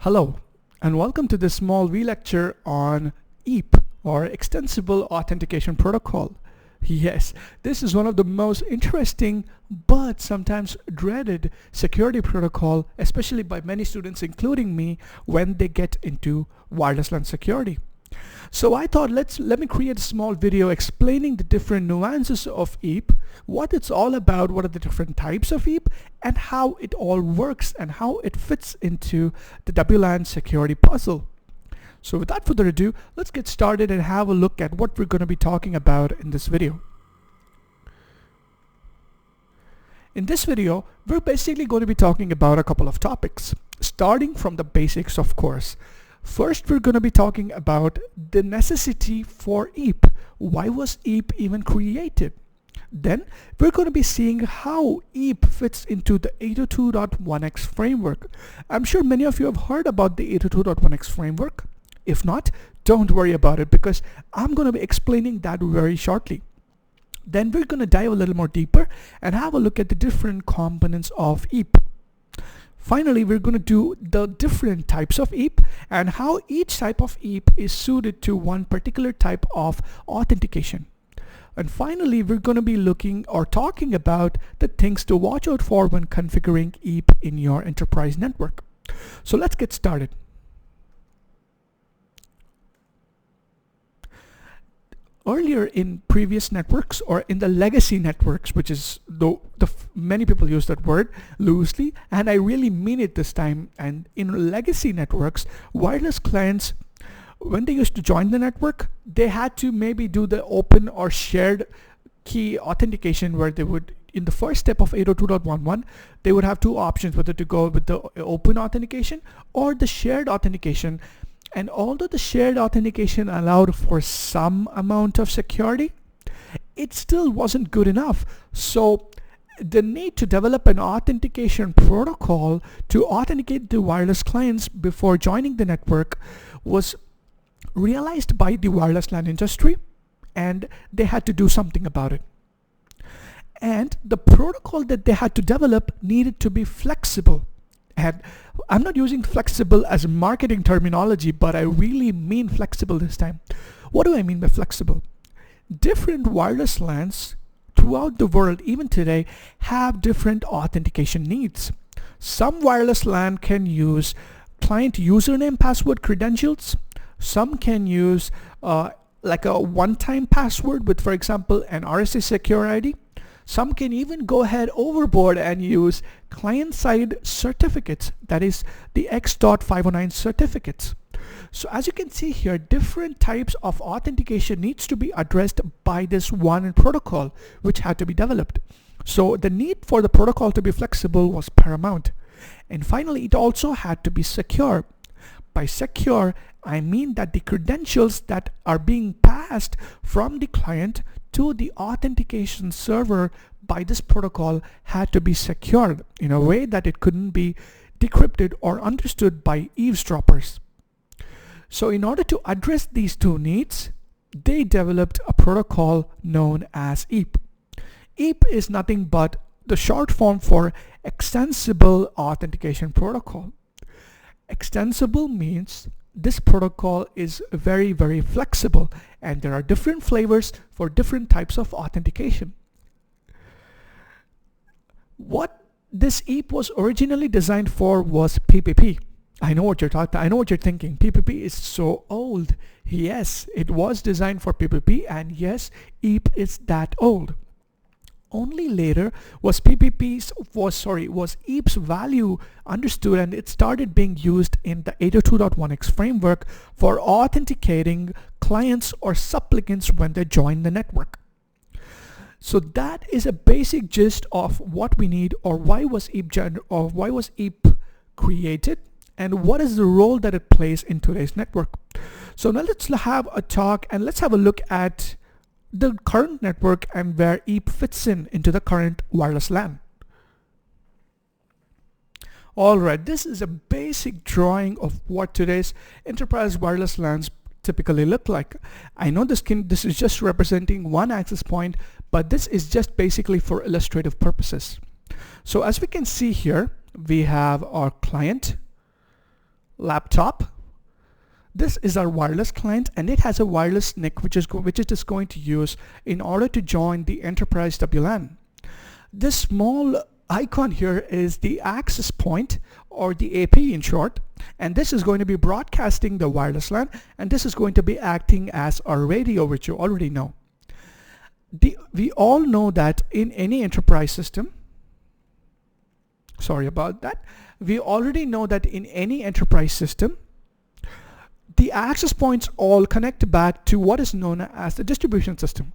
Hello, and welcome to this small lecture on EAP, or Extensible Authentication Protocol. Yes, this is one of the most interesting but sometimes dreaded security protocol, especially by many students including me, when they get into wireless LAN security. So I thought let me create a small video explaining the different nuances of EAP, what it's all about, what are the different types of EAP, and how it all works and how it fits into the WLAN security puzzle. So without further ado, let's get started and have a look at what we're going to be talking about in this video. In this video, we're basically going to be talking about a couple of topics, starting from the basics, of course. First, we're going to be talking about the necessity for EAP. Why was EAP even created? Then, we're going to be seeing how EAP fits into the 802.1x framework. I'm sure many of you have heard about the 802.1x framework. If not, don't worry about it because I'm going to be explaining that very shortly. Then we're going to dive a little more deeper and have a look at the different components of EAP. Finally, we're going to do the different types of EAP and how each type of EAP is suited to one particular type of authentication. And finally, we're going to be looking or talking about the things to watch out for when configuring EAP in your enterprise network. So let's get started. Earlier in previous networks, or in the legacy networks, which is many people use that word loosely, and I really mean it this time, and in legacy networks, wireless clients, when they used to join the network, they had to maybe do the open or shared key authentication, where they would, in the first step of 802.11, they would have two options, whether to go with the open authentication or the shared authentication. And although the shared authentication allowed for some amount of security, it still wasn't good enough. So the need to develop an authentication protocol to authenticate the wireless clients before joining the network was realized by the wireless LAN industry, and they had to do something about it. And the protocol that they had to develop needed to be flexible. And I'm not using flexible as a marketing terminology, but I really mean flexible this time. What do I mean by flexible? Different wireless LANs throughout the world, even today, have different authentication needs. Some wireless LAN can use client username password credentials. Some can use like a one-time password with, for example, an RSA secure ID. Some can even go ahead overboard and use client-side certificates, that is the X.509 certificates. So as you can see here, different types of authentication needs to be addressed by this one protocol, which had to be developed. So the need for the protocol to be flexible was paramount. And finally, it also had to be secure. By secure, I mean that the credentials that are being passed from the client to the authentication server by this protocol had to be secured in a way that it couldn't be decrypted or understood by eavesdroppers. So in order to address these two needs, they developed a protocol known as EAP. EAP is nothing but the short form for Extensible Authentication Protocol. Extensible means this protocol is very, very flexible, and there are different flavors for different types of authentication. What this EAP was originally designed for was PPP. I know what you're thinking. PPP is so old. Yes, it was designed for PPP, and yes, EAP is that old. Only later was EAP's value understood, and it started being used in the 802.1x framework for authenticating clients or supplicants when they join the network. So that is a basic gist of what we need, or why was EAP created, and what is the role that it plays in today's network. So now let's have a talk and let's have a look at the current network and where EAP fits into the current wireless LAN. Alright, this is a basic drawing of what today's enterprise wireless LANs typically look like. I know this is just representing one access point, but this is just basically for illustrative purposes. So as we can see here, we have our client, laptop. This is our wireless client, and it has a wireless NIC which it is going to use in order to join the enterprise WLAN. This small icon here is the access point, or the AP in short, and this is going to be broadcasting the wireless LAN, and this is going to be acting as our radio, which you already know. We all know that in any enterprise system, sorry about that, we already know that in any enterprise system, the access points all connect back to what is known as the distribution system.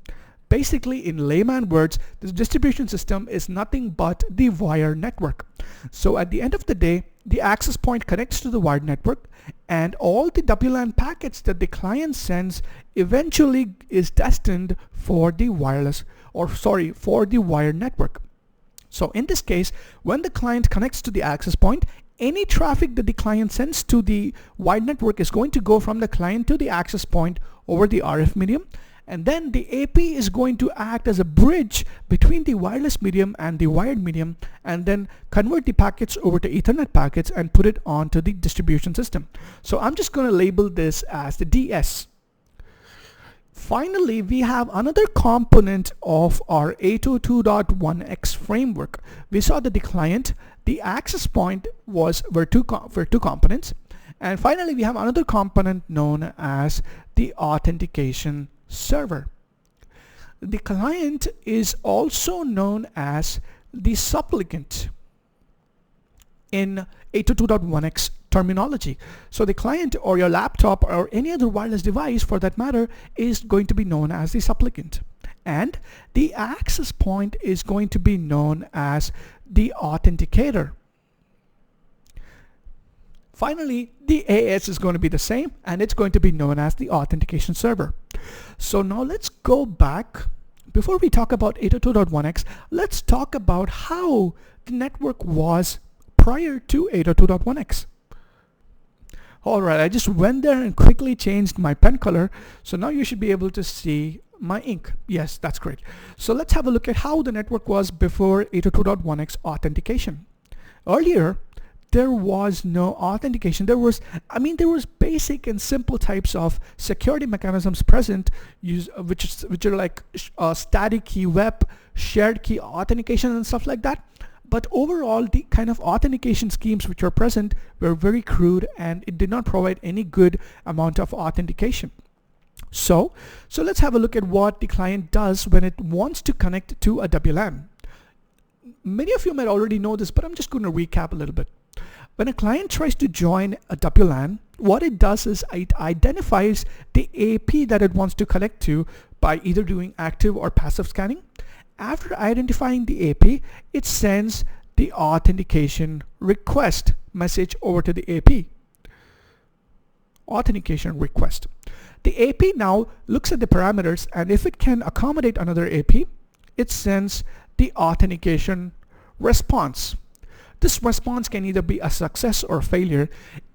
Basically, in layman words, this distribution system is nothing but the wire network. So at the end of the day, the access point connects to the wired network, and all the WLAN packets that the client sends eventually is destined for the wireless, for the wired network. So in this case, when the client connects to the access point, any traffic that the client sends to the wired network is going to go from the client to the access point over the RF medium, and then the AP is going to act as a bridge between the wireless medium and the wired medium, and then convert the packets over to Ethernet packets and put it onto the distribution system. So I'm just going to label this as the DS. Finally, we have another component of our 802.1x framework. We saw that the client, the access point were two components, and finally we have another component known as the authentication server. The client is also known as the supplicant in 802.1x terminology. So the client, or your laptop, or any other wireless device for that matter, is going to be known as the supplicant, and the access point is going to be known as the authenticator. Finally, the AS is going to be the same, and it's going to be known as the authentication server. So now let's go back. Before we talk about 802.1x, let's talk about how the network was prior to 802.1x. Alright, I just went there and quickly changed my pen color, so now you should be able to see my ink. Yes, that's great. So let's have a look at how the network was before 802.1x authentication. Earlier, there was no authentication. There was basic and simple types of security mechanisms present, which are like static key web, shared key authentication, and stuff like that. But overall, the kind of authentication schemes which are present were very crude, and it did not provide any good amount of authentication. So let's have a look at what the client does when it wants to connect to a WLAN. Many of you might already know this, but I'm just going to recap a little bit. When a client tries to join a WLAN, what it does is it identifies the AP that it wants to connect to by either doing active or passive scanning. After identifying the AP, it sends the authentication request message over to the AP. Authentication request. The AP now looks at the parameters, and if it can accommodate another AP, it sends the authentication response. This response can either be a success or a failure.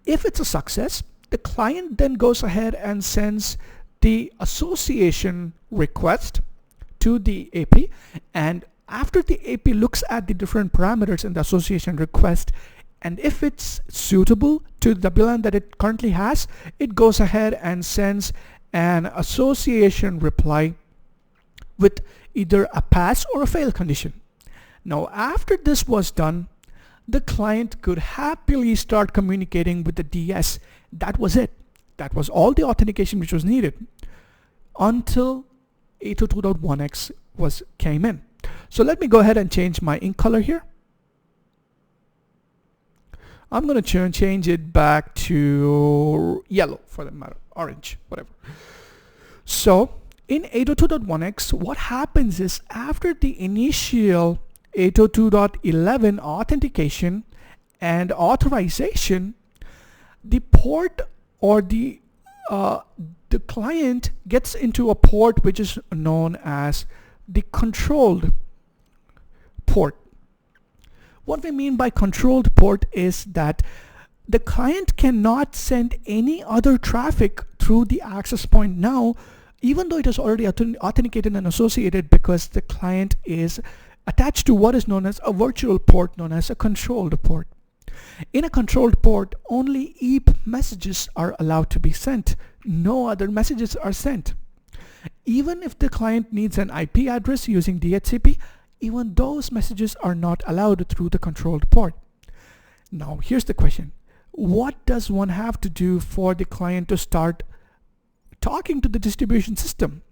If it's a success, the client then goes ahead and sends the association request to the AP, and after the AP looks at the different parameters in the association request, and if it's suitable to the WLAN that it currently has, it goes ahead and sends an association reply with either a pass or a fail condition. Now after this was done, the client could happily start communicating with the DS. That was it. That was all the authentication which was needed until 802.1x came in. So let me go ahead and change my ink color here. I'm going to change it back to yellow, for that matter, orange, whatever. So in 802.1x, what happens is after the initial 802.11 authentication and authorization, the port, or the client gets into a port which is known as the controlled port. What we mean by controlled port is that the client cannot send any other traffic through the access point now, even though it is already authenticated and associated, because the client is attached to what is known as a virtual port known as a controlled port. In a controlled port, only EAP messages are allowed to be sent. No other messages are sent. Even if the client needs an IP address using DHCP, even those messages are not allowed through the controlled port. Now here's the question. What does one have to do for the client to start talking to the distribution system?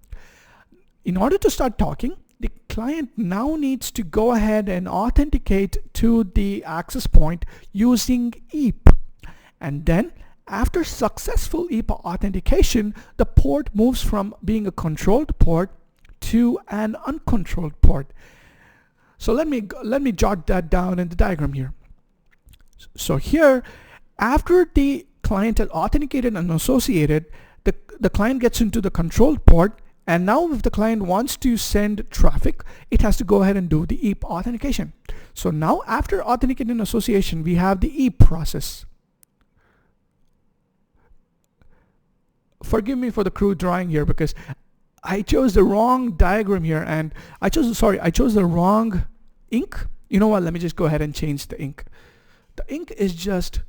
In order to start talking, the client now needs to go ahead and authenticate to the access point using EAP. And then after successful EAP authentication, the port moves from being a controlled port to an uncontrolled port. So let me jot that down in the diagram here. So here, after the client had authenticated and associated, the client gets into the controlled port, and now if the client wants to send traffic, it has to go ahead and do the EAP authentication. So now after authenticating and association, we have the EAP process. Forgive me for the crude drawing here because I chose the wrong diagram here, and I chose the wrong ink. You know what, let me just go ahead and change the ink. The ink is just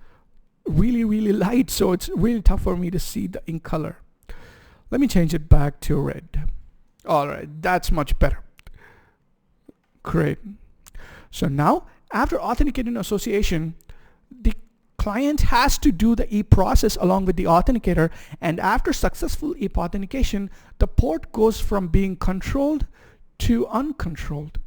really light, so it's really tough for me to see the ink color. Let me change it back to red. Alright, that's much better. Great. So now after authenticating association, the client has to do the EAP process along with the authenticator, and after successful EAP authentication, the port goes from being controlled to uncontrolled.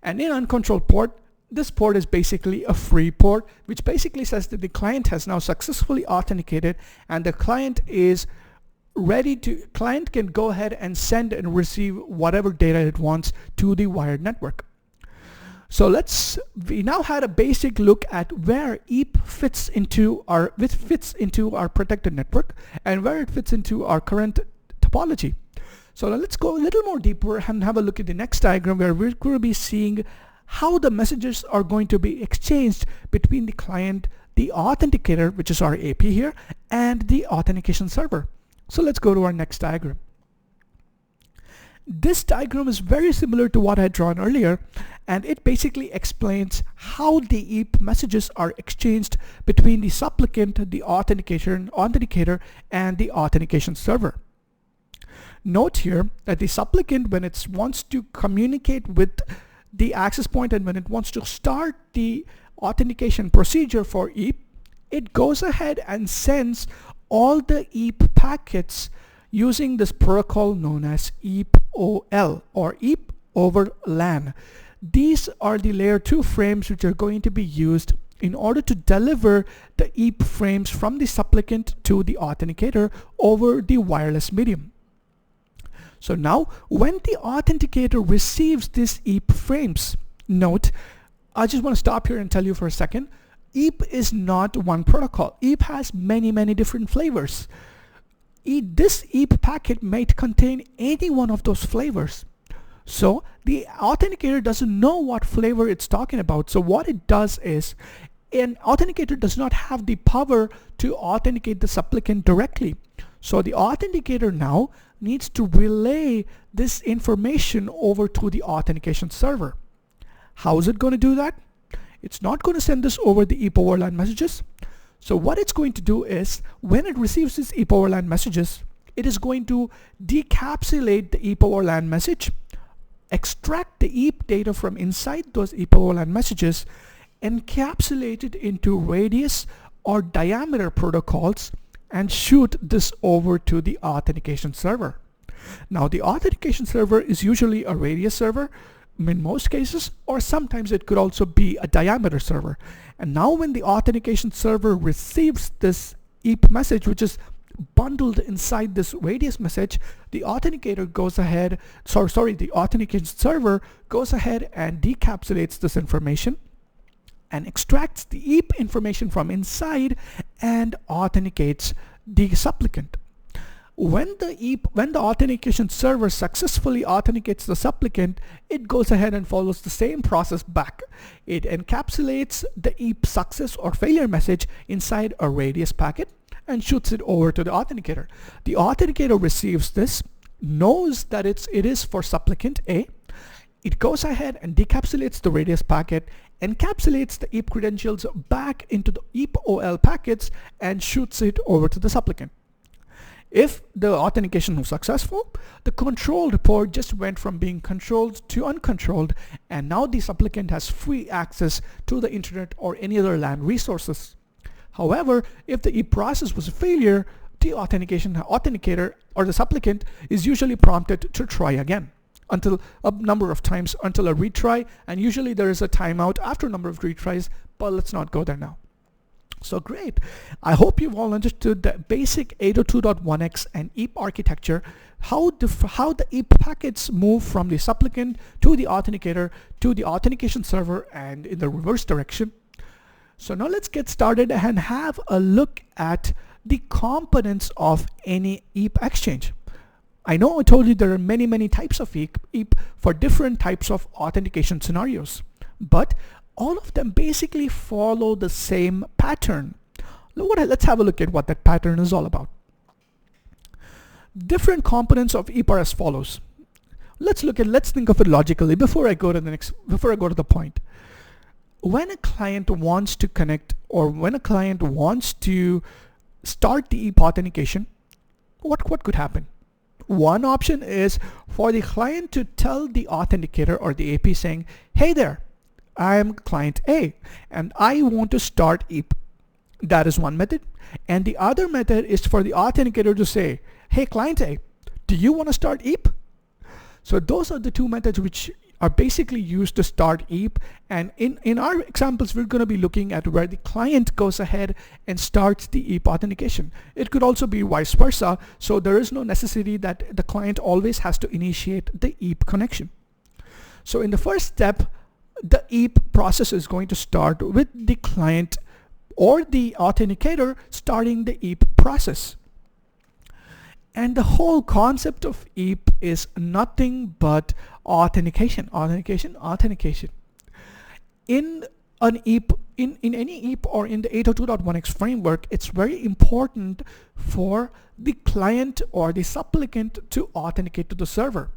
And in uncontrolled port, this port is basically a free port, which basically says that the client has now successfully authenticated and the client is client can go ahead and send and receive whatever data it wants to the wired network. So we now had a basic look at where EAP fits into our protected network and where it fits into our current topology. So now let's go a little more deeper and have a look at the next diagram where we're going to be seeing how the messages are going to be exchanged between the client, the authenticator, which is our AP here, and the authentication server. So let's go to our next diagram. This diagram is very similar to what I had drawn earlier, and it basically explains how the EAP messages are exchanged between the supplicant, the authenticator, and the authentication server. Note here that the supplicant, when it wants to communicate with the access point and when it wants to start the authentication procedure for EAP, it goes ahead and sends all the EAP packets using this protocol known as EAP-OL or EAP over LAN. These are the layer 2 frames which are going to be used in order to deliver the EAP frames from the supplicant to the authenticator over the wireless medium. So now when the authenticator receives these EAP frames, note, I just want to stop here and tell you for a second, EAP is not one protocol. EAP has many different flavors. This EAP packet might contain any one of those flavors. So the authenticator doesn't know what flavor it's talking about. So what it does is, an authenticator does not have the power to authenticate the supplicant directly. So the authenticator now needs to relay this information over to the authentication server. How is it going to do that? It's not going to send this over the EAP over LAN messages. So what it's going to do is, when it receives these EAP over LAN messages, it is going to decapsulate the EAP over LAN message, extract the EAP data from inside those EAP over LAN messages, encapsulate it into radius or diameter protocols, and shoot this over to the authentication server. Now the authentication server is usually a radius server in most cases, or sometimes it could also be a diameter server. And now when the authentication server receives this EAP message, which is bundled inside this radius message, the authenticator goes ahead, the authentication server goes ahead and decapsulates this information and extracts the EAP information from inside and authenticates the supplicant. When the authentication server successfully authenticates the supplicant, it goes ahead and follows the same process back. It encapsulates the EAP success or failure message inside a radius packet and shoots it over to the authenticator. The authenticator receives this, knows that it is for supplicant A. It goes ahead and decapsulates the radius packet encapsulates the EAP credentials back into the EAP-OL packets and shoots it over to the supplicant. If the authentication was successful, the control report just went from being controlled to uncontrolled, and now the supplicant has free access to the internet or any other LAN resources. However, if the EAP process was a failure, the authenticator or the supplicant is usually prompted to try again until a number of times, until a retry, and usually there is a timeout after a number of retries, but let's not go there now. So great. I hope you've all understood the basic 802.1x and EAP architecture, how the EAP packets move from the supplicant to the authenticator to the authentication server and in the reverse direction. So now let's get started and have a look at the components of any EAP exchange. I know I told you there are many types of EAP for different types of authentication scenarios, but all of them basically follow the same pattern. Let's have a look at what that pattern is all about. Different components of EAP are as follows. Let's think of it logically before I go to the point. When a client wants to connect, or when a client wants to start the EAP authentication, what could happen? One option is for the client to tell the authenticator or the AP saying, hey there, I'm client A and I want to start EAP. That is one method. And the other method is for the authenticator to say, hey client A, do you want to start EAP? So those are the two methods which are basically used to start EAP, and in our examples we're going to be looking at where the client goes ahead and starts the EAP authentication. It could also be vice versa, so there is no necessity that the client always has to initiate the EAP connection. So in the first step, the EAP process is going to start with the client or the authenticator starting the EAP process. And the whole concept of EAP is nothing but authentication. In an EAP, in any EAP or in the 802.1x framework, it's very important for the client or the supplicant to authenticate to the server.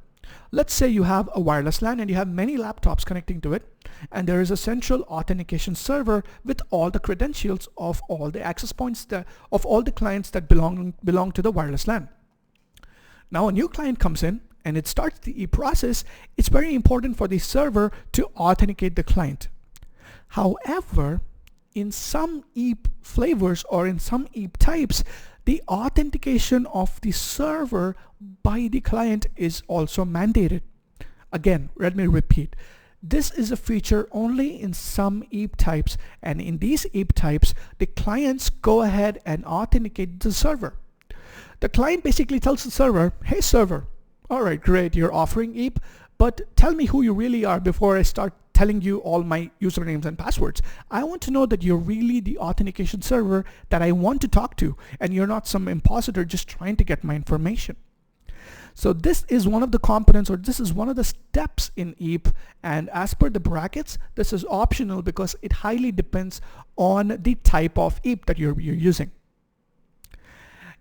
Let's say you have a wireless LAN and you have many laptops connecting to it, and there is a central authentication server with all the credentials of all the access points of all the clients that belong to the wireless LAN. Now a new client comes in and it starts the EAP process. It's very important for the server to authenticate the client. However, in some EAP flavors or in some EAP types, the authentication of the server by the client is also mandated. Again, let me repeat. This is a feature only in some EAP types, and in these EAP types, the clients go ahead and authenticate the server. The client basically tells the server, hey server, alright, great, you're offering EAP, but tell me who you really are before I start telling you all my usernames and passwords. I want to know that you're really the authentication server that I want to talk to, and you're not some imposter just trying to get my information. So this is one of the components, or this is one of the steps in EAP, and as per the brackets, this is optional because it highly depends on the type of EAP that you're using.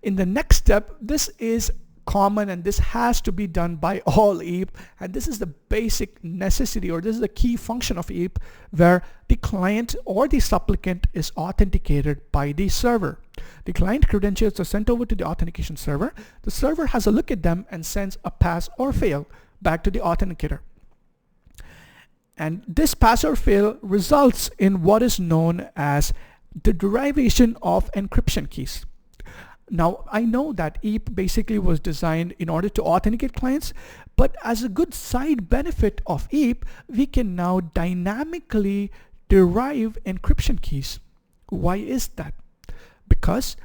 In the next step, this is common and this has to be done by all EAP, and this is the basic necessity, or this is the key function of EAP, where the client or the supplicant is authenticated by the server. The client credentials are sent over to the authentication server. The server has a look at them and sends a pass or fail back to the authenticator. And this pass or fail results in what is known as the derivation of encryption keys. Now, I know that EAP basically was designed in order to authenticate clients, but as a good side benefit of EAP, we can now dynamically derive encryption keys. Why is that? Because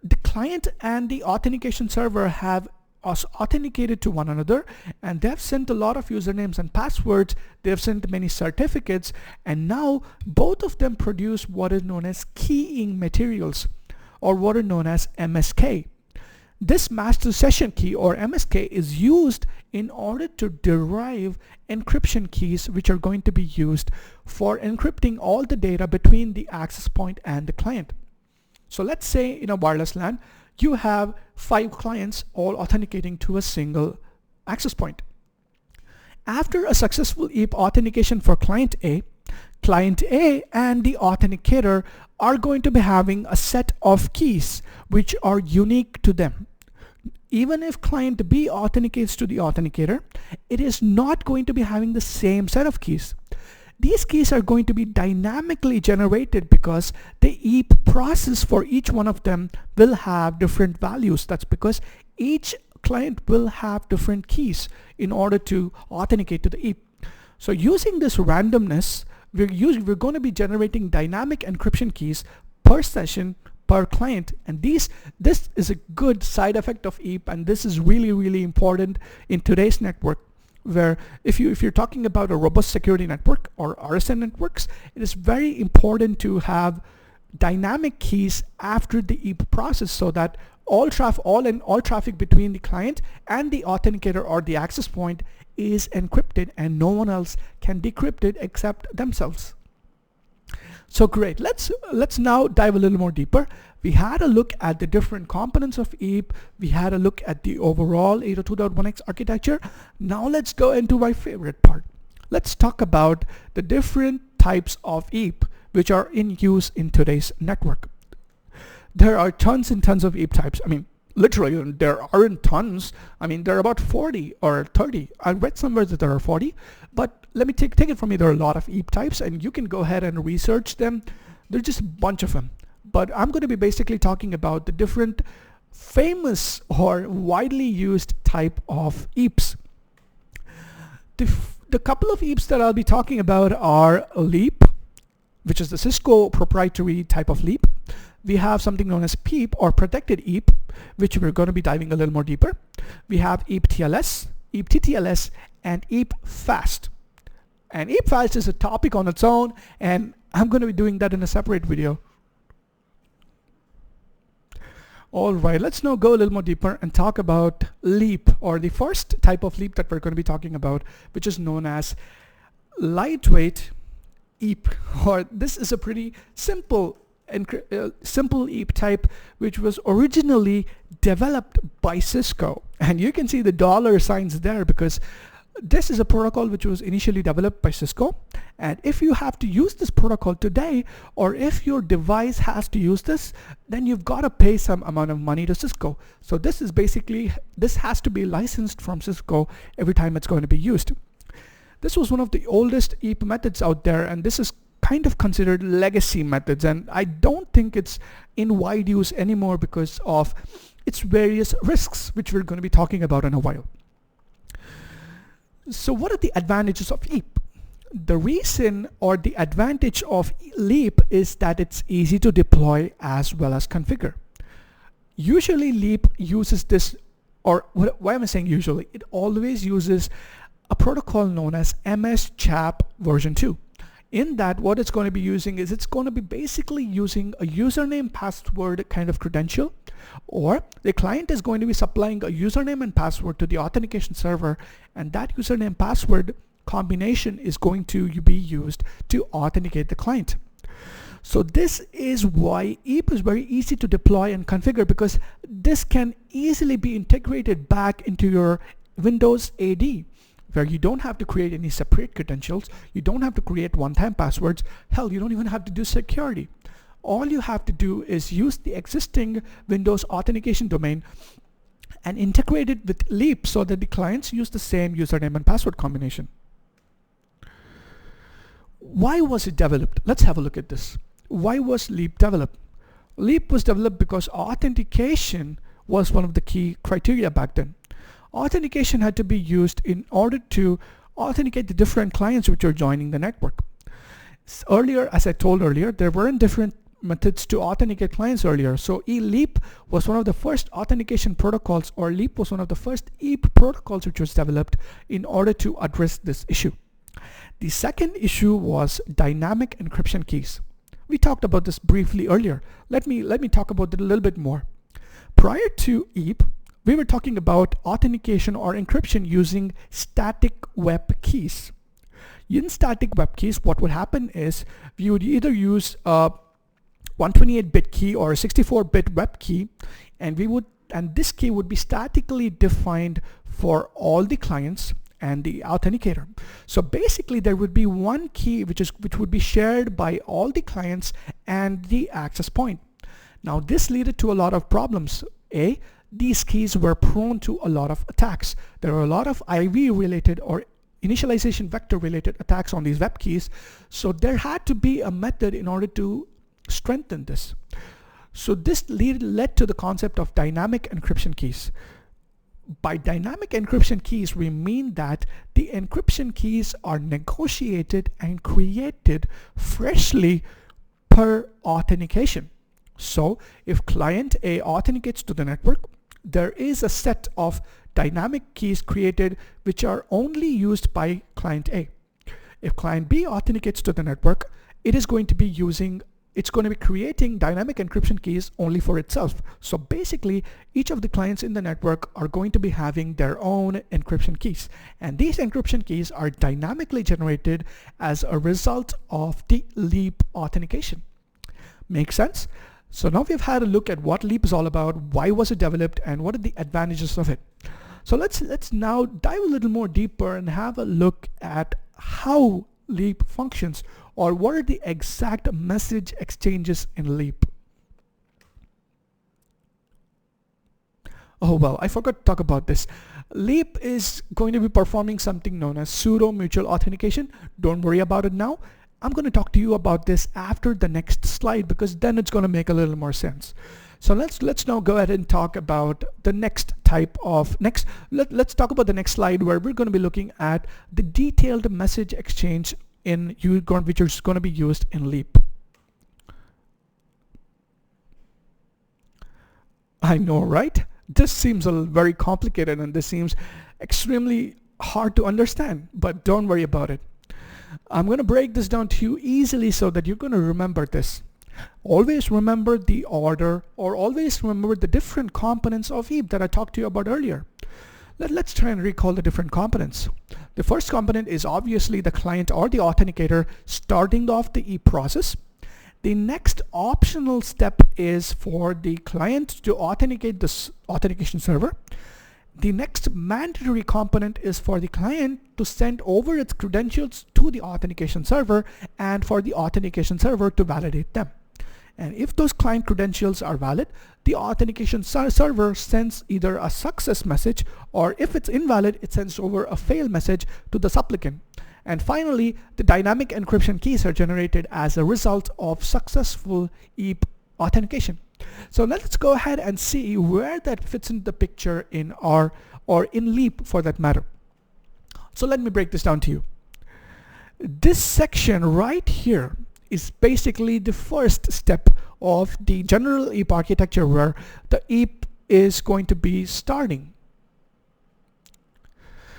the client and the authentication server have authenticated to one another, and they have sent a lot of usernames and passwords. They have sent many certificates, and now both of them produce what is known as keying materials, or what are known as MSK. This master session key, or MSK, is used in order to derive encryption keys, which are going to be used for encrypting all the data between the access point and the client. So let's say in a wireless LAN, you have 5 clients all authenticating to a single access point. After a successful EAP authentication for client A, client A and the authenticator are going to be having a set of keys which are unique to them. Even if client B authenticates to the authenticator, it is not going to be having the same set of keys. These keys are going to be dynamically generated because the EAP process for each one of them will have different values. That's because each client will have different keys in order to authenticate to the EAP. So using this randomness, we're going to be generating dynamic encryption keys per session per client, and this is a good side effect of EAP, and this is really important in today's network, where if you're talking about a robust security network or RSN networks, it is very important to have dynamic keys after the EAP process, so that all traffic between the client and the authenticator or the access point is encrypted, and no one else can decrypt it except themselves. So great, let's now dive a little more deeper. We had a look at the different components of EAP. We had a look at the overall 802.1x architecture. Now let's go into my favorite part. Let's talk about the different types of EAP which are in use in today's network. There are tons and tons of EAP types. I mean, literally, there aren't tons. I mean, there are about 40 or 30. I read somewhere that there are 40, but let me take it from me. There are a lot of EAP types, and you can go ahead and research them. There's just a bunch of them. But I'm going to be basically talking about the different famous or widely used type of EAPs. The couple of EAPs that I'll be talking about are LEAP, which is the Cisco proprietary type of LEAP. We have something known as PEAP or protected EAP, which we're going to be diving a little more deeper. We have EAP-TLS, EAP-TLS, and EAP-FAST. And EAP-FAST is a topic on its own, and I'm going to be doing that in a separate video. Alright, let's now go a little more deeper and talk about LEAP, or the first type of LEAP that we're going to be talking about, which is known as lightweight EAP. Or this is a pretty simple EAP type, which was originally developed by Cisco, and you can see the dollar signs there because this is a protocol which was initially developed by Cisco. And if you have to use this protocol today, or if your device has to use this, then you've got to pay some amount of money to Cisco. So this has to be licensed from Cisco every time it's going to be used. This was one of the oldest EAP methods out there, and this is kind of considered legacy methods, and I don't think it's in wide use anymore because of its various risks, which we're going to be talking about in a while. So what are the advantages of EAP? The reason or the advantage of LEAP is that it's easy to deploy as well as configure. Usually LEAP uses this, or why am I saying usually? It always uses a protocol known as MS-CHAP version 2. In that, what it's going to be using is it's going to be basically using a username password kind of credential, or the client is going to be supplying a username and password to the authentication server, and that username password combination is going to be used to authenticate the client. So this is why EAP is very easy to deploy and configure, because this can easily be integrated back into your Windows AD, where you don't have to create any separate credentials, you don't have to create one-time passwords, hell, you don't even have to do security. All you have to do is use the existing Windows authentication domain and integrate it with LEAP so that the clients use the same username and password combination. Why was it developed? Let's have a look at this. Why was LEAP developed? LEAP was developed because authentication was one of the key criteria back then. Authentication had to be used in order to authenticate the different clients which are joining the network. Earlier, as I told earlier, there weren't different methods to authenticate clients earlier. So LEAP was one of the first authentication protocols, or LEAP was one of the first EAP protocols which was developed in order to address this issue. The second issue was dynamic encryption keys. We talked about this briefly earlier. Let me talk about it a little bit more. Prior to EAP, we were talking about authentication or encryption using static web keys. In static web keys, what would happen is you would either use a 128-bit key or a 64-bit web key, and this key would be statically defined for all the clients, and the authenticator. So basically there would be one key which would be shared by all the clients and the access point. Now this led to a lot of problems. These keys were prone to a lot of attacks. There are a lot of IV related or initialization vector related attacks on these web keys. So there had to be a method in order to strengthen this. So this led to the concept of dynamic encryption keys. By dynamic encryption keys, we mean that the encryption keys are negotiated and created freshly per authentication. So if client A authenticates to the network, there is a set of dynamic keys created which are only used by client A. If client B authenticates to the network, it's going to be creating dynamic encryption keys only for itself. So basically, each of the clients in the network are going to be having their own encryption keys. And these encryption keys are dynamically generated as a result of the LEAP authentication. Make sense? So now we've had a look at what LEAP is all about, why was it developed, and what are the advantages of it. So let's now dive a little more deeper and have a look at how LEAP functions, or what are the exact message exchanges in LEAP. Oh well, I forgot to talk about this. LEAP is going to be performing something known as pseudo mutual authentication. Don't worry about it now. I'm going to talk to you about this after the next slide, because then it's going to make a little more sense. So let's now go ahead and talk about the next type of let's talk about the next slide, where we're going to be looking at the detailed message exchange which is going to be used in LEAP. I know, right? This seems very complicated, and this seems extremely hard to understand, but don't worry about it. I'm going to break this down to you easily so that you're going to remember this. Always remember the order, or always remember the different components of EAP that I talked to you about earlier. Let's try and recall the different components. The first component is obviously the client or the authenticator starting off the EAP process. The next optional step is for the client to authenticate this authentication server. The next mandatory component is for the client to send over its credentials to the authentication server, and for the authentication server to validate them. And if those client credentials are valid, the authentication server sends either a success message, or if it's invalid, it sends over a fail message to the supplicant. And finally, the dynamic encryption keys are generated as a result of successful EAP authentication. So let's go ahead and see where that fits into the picture in in LEAP for that matter. So let me break this down to you. This section right here is basically the first step of the general EAP architecture, where the EAP is going to be starting.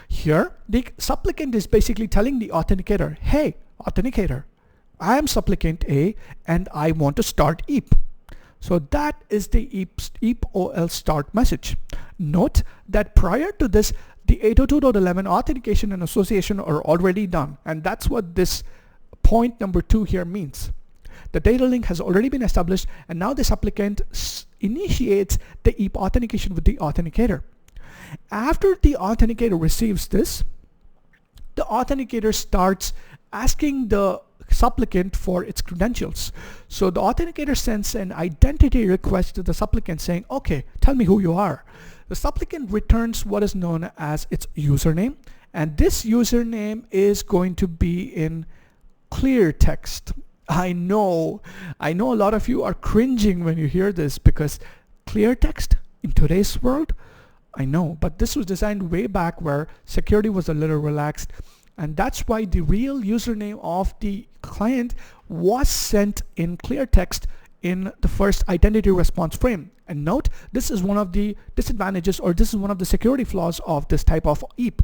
Here, the supplicant is basically telling the authenticator, hey, authenticator, I am supplicant A and I want to start EAP. So that is the EAP-OL start message. Note that prior to this, the 802.11 authentication and association are already done, and that's what this point number 2 here means. The data link has already been established, and now the supplicant initiates the EAP authentication with the authenticator. After the authenticator receives this, the authenticator starts asking the supplicant for its credentials. So the authenticator sends an identity request to the supplicant saying, okay, tell me who you are. The supplicant returns what is known as its username, and this username is going to be in clear text. I know a lot of you are cringing when you hear this, because clear text in today's world, I know, but this was designed way back where security was a little relaxed, and that's why the real username of the client was sent in clear text in the first identity response frame. And note, this is one of the disadvantages, or this is one of the security flaws of this type of EAP.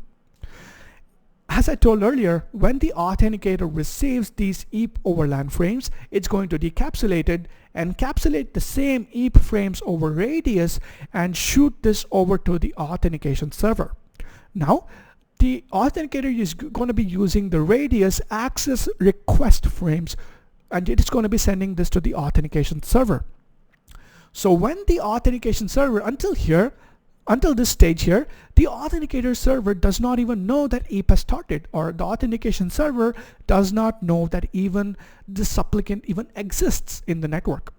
As I told earlier, when the authenticator receives these EAP over LAN frames, it's going to decapsulate it, encapsulate the same EAP frames over radius, and shoot this over to the authentication server. Now, the authenticator is going to be using the radius access request frames, and it is going to be sending this to the authentication server. So when the authentication server, until here, until this stage here, the authenticator server does not even know that EAP has started, or the authentication server does not know that even the supplicant even exists in the network.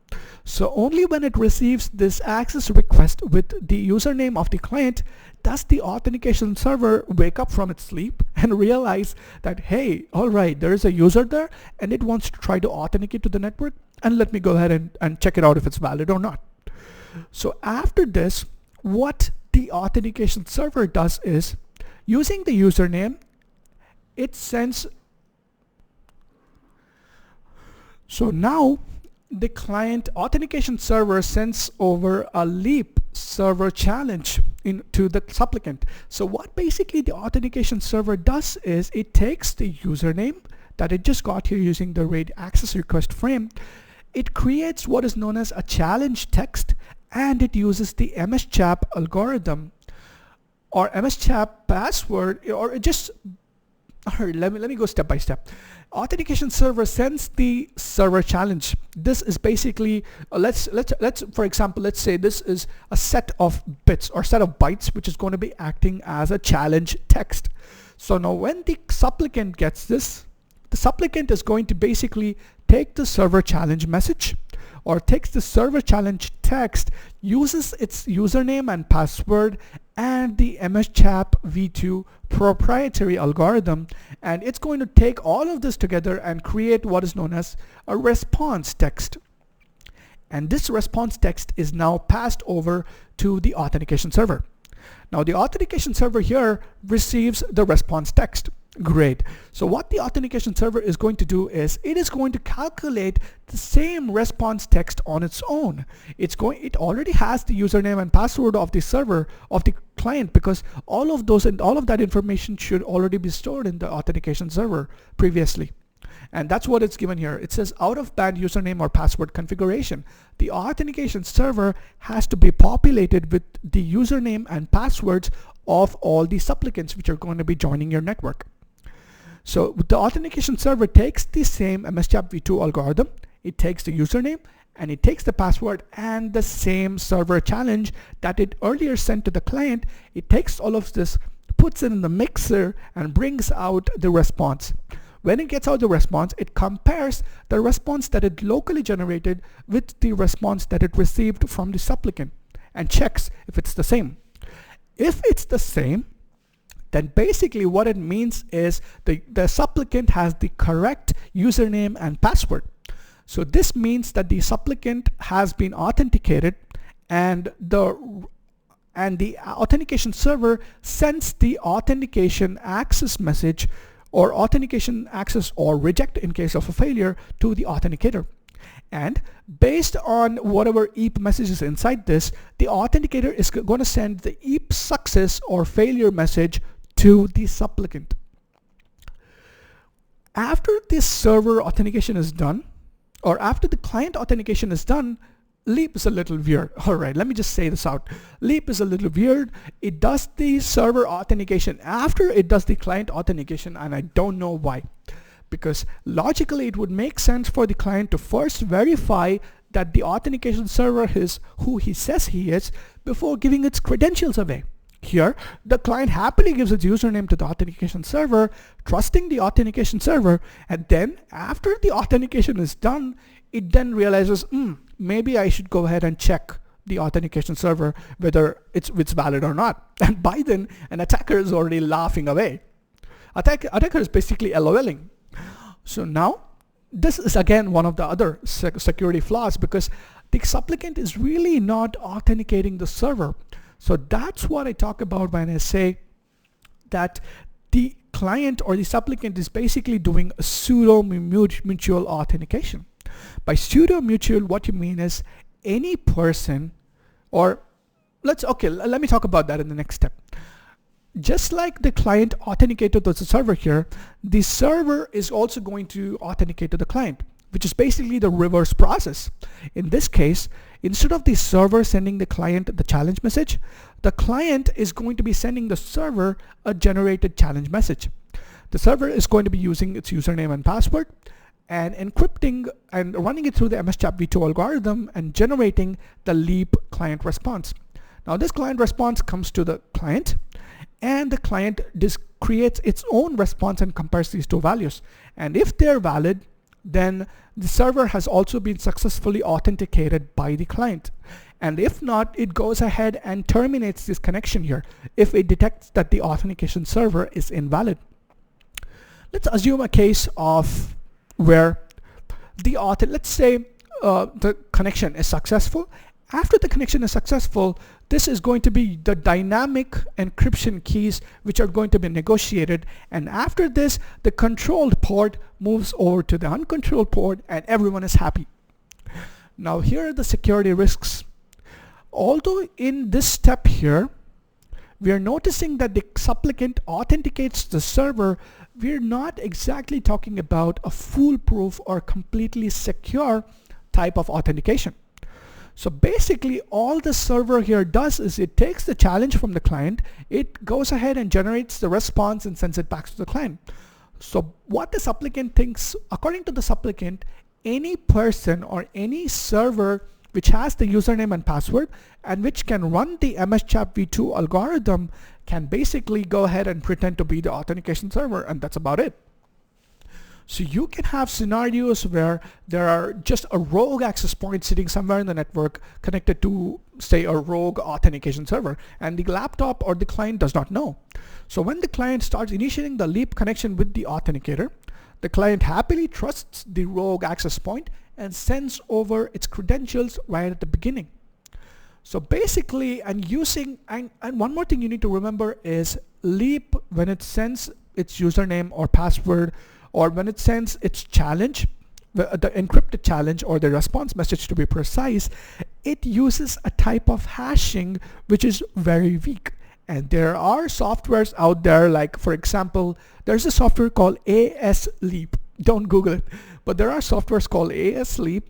So only when it receives this access request with the username of the client does the authentication server wake up from its sleep and realize that, hey, all right, there is a user there and it wants to try to authenticate to the network, and let me go ahead and check it out if it's valid or not. So after this, what the authentication server does is, using the username, it sends. So now the client authentication server sends over a LEAP server challenge to the supplicant. So what basically the authentication server does is, it takes the username that it just got here using the RAID access request frame. It creates what is known as a challenge text, and it uses the MSCHAP algorithm or MSCHAP password, or it just, let me go step by step. Authentication server sends the server challenge. This is basically, let's for example, let's say this is a set of bits or set of bytes which is going to be acting as a challenge text. So now when the supplicant gets this, the supplicant is going to basically take the server challenge message, or takes the server challenge text, uses its username and password and the MSCHAP v2 proprietary algorithm, and it's going to take all of this together and create what is known as a response text. And this response text is now passed over to the authentication server. Now the authentication server here receives the response text. Great. So what the authentication server is going to do is, it is going to calculate the same response text on its own. It already has the username and password of the server, of the client, because all of those and all of that information should already be stored in the authentication server previously. And that's what it's given here. It says out of band username or password configuration. The authentication server has to be populated with the username and passwords of all the supplicants which are going to be joining your network. So the authentication server takes the same MSCHAP v2 algorithm, it takes the username and it takes the password and the same server challenge that it earlier sent to the client. It takes all of this, puts it in the mixer and brings out the response. When it gets out the response, it compares the response that it locally generated with the response that it received from the supplicant and checks if it's the same. If it's the same, then basically what it means is the supplicant has the correct username and password. So this means that the supplicant has been authenticated, and the authentication server sends the authentication access message, or authentication access or reject in case of a failure, to the authenticator. And based on whatever EAP message is inside this, the authenticator is going to send the EAP success or failure message to the supplicant. After this server authentication is done, or after the client authentication is done, LEAP is a little weird. All right, let me just say this out. LEAP is a little weird. It does the server authentication after it does the client authentication, and I don't know why. Because logically it would make sense for the client to first verify that the authentication server is who he says he is before giving its credentials away. Here, the client happily gives its username to the authentication server, trusting the authentication server, and then after the authentication is done, it then realizes, maybe I should go ahead and check the authentication server whether it's valid or not. And by then, an attacker is already laughing away. Attacker is basically LOLing. So now, this is again one of the other security flaws, because the supplicant is really not authenticating the server. So that's what I talk about when I say that the client or the supplicant is basically doing a pseudo mutual authentication. By pseudo mutual, what you mean is any person, or let me talk about that in the next step. Just like the client authenticated to the server here, the server is also going to authenticate to the client, which is basically the reverse process. In this case, instead of the server sending the client the challenge message, the client is going to be sending the server a generated challenge message. The server is going to be using its username and password and encrypting and running it through the MSCHAP v2 algorithm and generating the LEAP client response. Now this client response comes to the client, and the client creates its own response and compares these two values. And if they're valid, then the server has also been successfully authenticated by the client. And if not, it goes ahead and terminates this connection here if it detects that the authentication server is invalid. Let's assume a case of where let's say the connection is successful. After the connection is successful, this is going to be the dynamic encryption keys which are going to be negotiated, and after this the controlled port moves over to the uncontrolled port and everyone is happy. Now here are the security risks. Although in this step here we are noticing that the supplicant authenticates the server, we're not exactly talking about a foolproof or completely secure type of authentication. So basically all the server here does is it takes the challenge from the client, it goes ahead and generates the response and sends it back to the client. So what the supplicant thinks, according to the supplicant, any person or any server which has the username and password and which can run the MSCHAP v2 algorithm can basically go ahead and pretend to be the authentication server, and that's about it. So you can have scenarios where there are just a rogue access point sitting somewhere in the network connected to, say, a rogue authentication server, and the laptop or the client does not know. So when the client starts initiating the LEAP connection with the authenticator, the client happily trusts the rogue access point and sends over its credentials right at the beginning. So basically, and one more thing you need to remember is LEAP, when it sends its username or password, or when it sends its challenge, the encrypted challenge or the response message to be precise, it uses a type of hashing which is very weak. And there are softwares out there, like for example, there's a software called ASLEAP. Don't Google it, but there are softwares called ASLEAP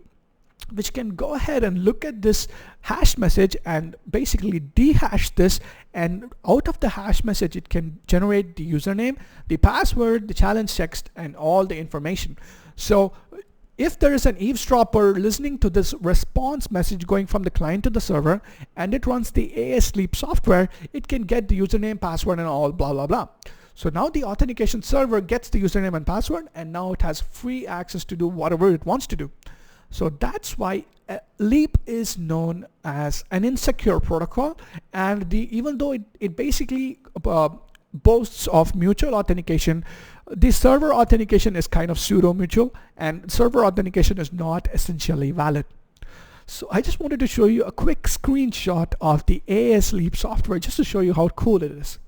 which can go ahead and look at this hash message and basically dehash this, and out of the hash message it can generate the username, the password, the challenge text, and all the information. So if there is an eavesdropper listening to this response message going from the client to the server and it runs the ASLEAP software, it can get the username, password, and all blah blah blah. So now the authentication server gets the username and password, and now it has free access to do whatever it wants to do. So that's why LEAP is known as an insecure protocol, and even though it basically boasts of mutual authentication, the server authentication is kind of pseudo-mutual, and server authentication is not essentially valid. So I just wanted to show you a quick screenshot of the ASLEAP software just to show you how cool it is.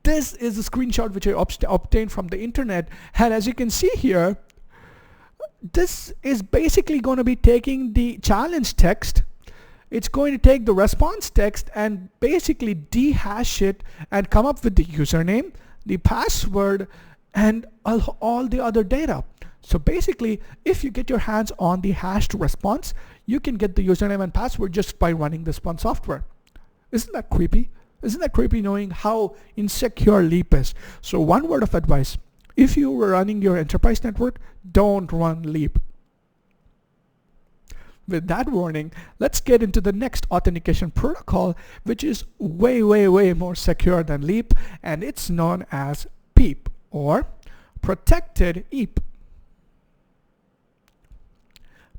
This is a screenshot which I obtained from the internet, and as you can see here, this is basically going to be taking the challenge text, it's going to take the response text and basically dehash it and come up with the username, the password, and all the other data. So basically, if you get your hands on the hashed response, you can get the username and password just by running this one software. Isn't that creepy? Isn't that creepy knowing how insecure LEAP is? So one word of advice: if you were running your enterprise network, don't run LEAP. With that warning, let's get into the next authentication protocol, which is way more secure than LEAP, and it's known as PEEP, or Protected EAP.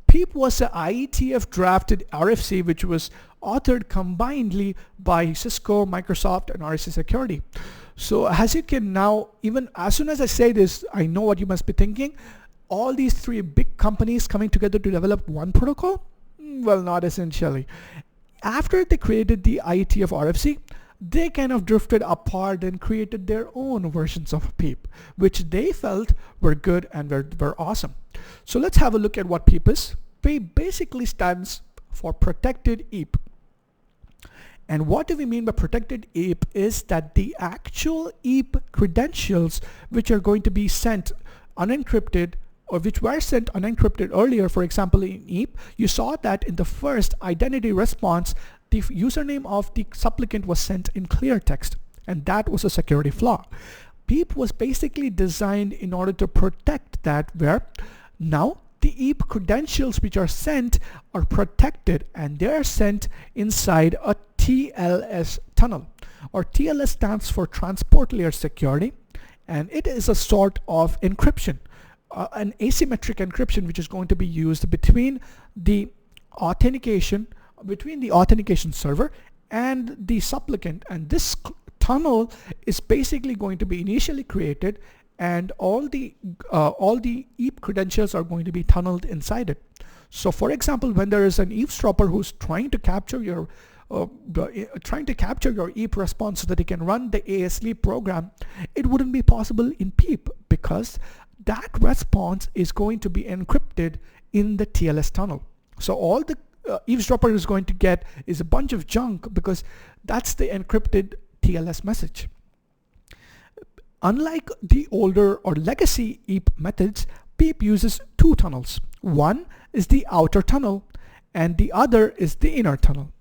PEEP was an IETF drafted RFC which was authored combinedly by Cisco, Microsoft, and RSA Security. So as you can now, even as soon as I say this, I know what you must be thinking. All these three big companies coming together to develop one protocol? Well, not essentially. After they created the IETF RFC, they kind of drifted apart and created their own versions of PEEP, which they felt were good and were awesome. So let's have a look at what PEEP is. PEEP basically stands for Protected EAP. And what do we mean by Protected EAP is that the actual EAP credentials which are going to be sent unencrypted, or which were sent unencrypted earlier, for example in EAP, you saw that in the first identity response, the username of the supplicant was sent in clear text, and that was a security flaw. PEEP was basically designed in order to protect that, where now the EAP credentials which are sent are protected, and they are sent inside a TLS tunnel, or TLS stands for Transport Layer Security, and it is a sort of encryption, an asymmetric encryption which is going to be used between the authentication server and the supplicant. And this tunnel is basically going to be initially created, and all the EAP credentials are going to be tunneled inside it. So for example, when there is an eavesdropper who's trying to capture your EAP response so that he can run the ASLEEP program, it wouldn't be possible in PEEP, because that response is going to be encrypted in the TLS tunnel. So all the eavesdropper is going to get is a bunch of junk, because that's the encrypted TLS message. Unlike the older or legacy EAP methods, PEEP uses two tunnels. One is the outer tunnel and the other is the inner tunnel.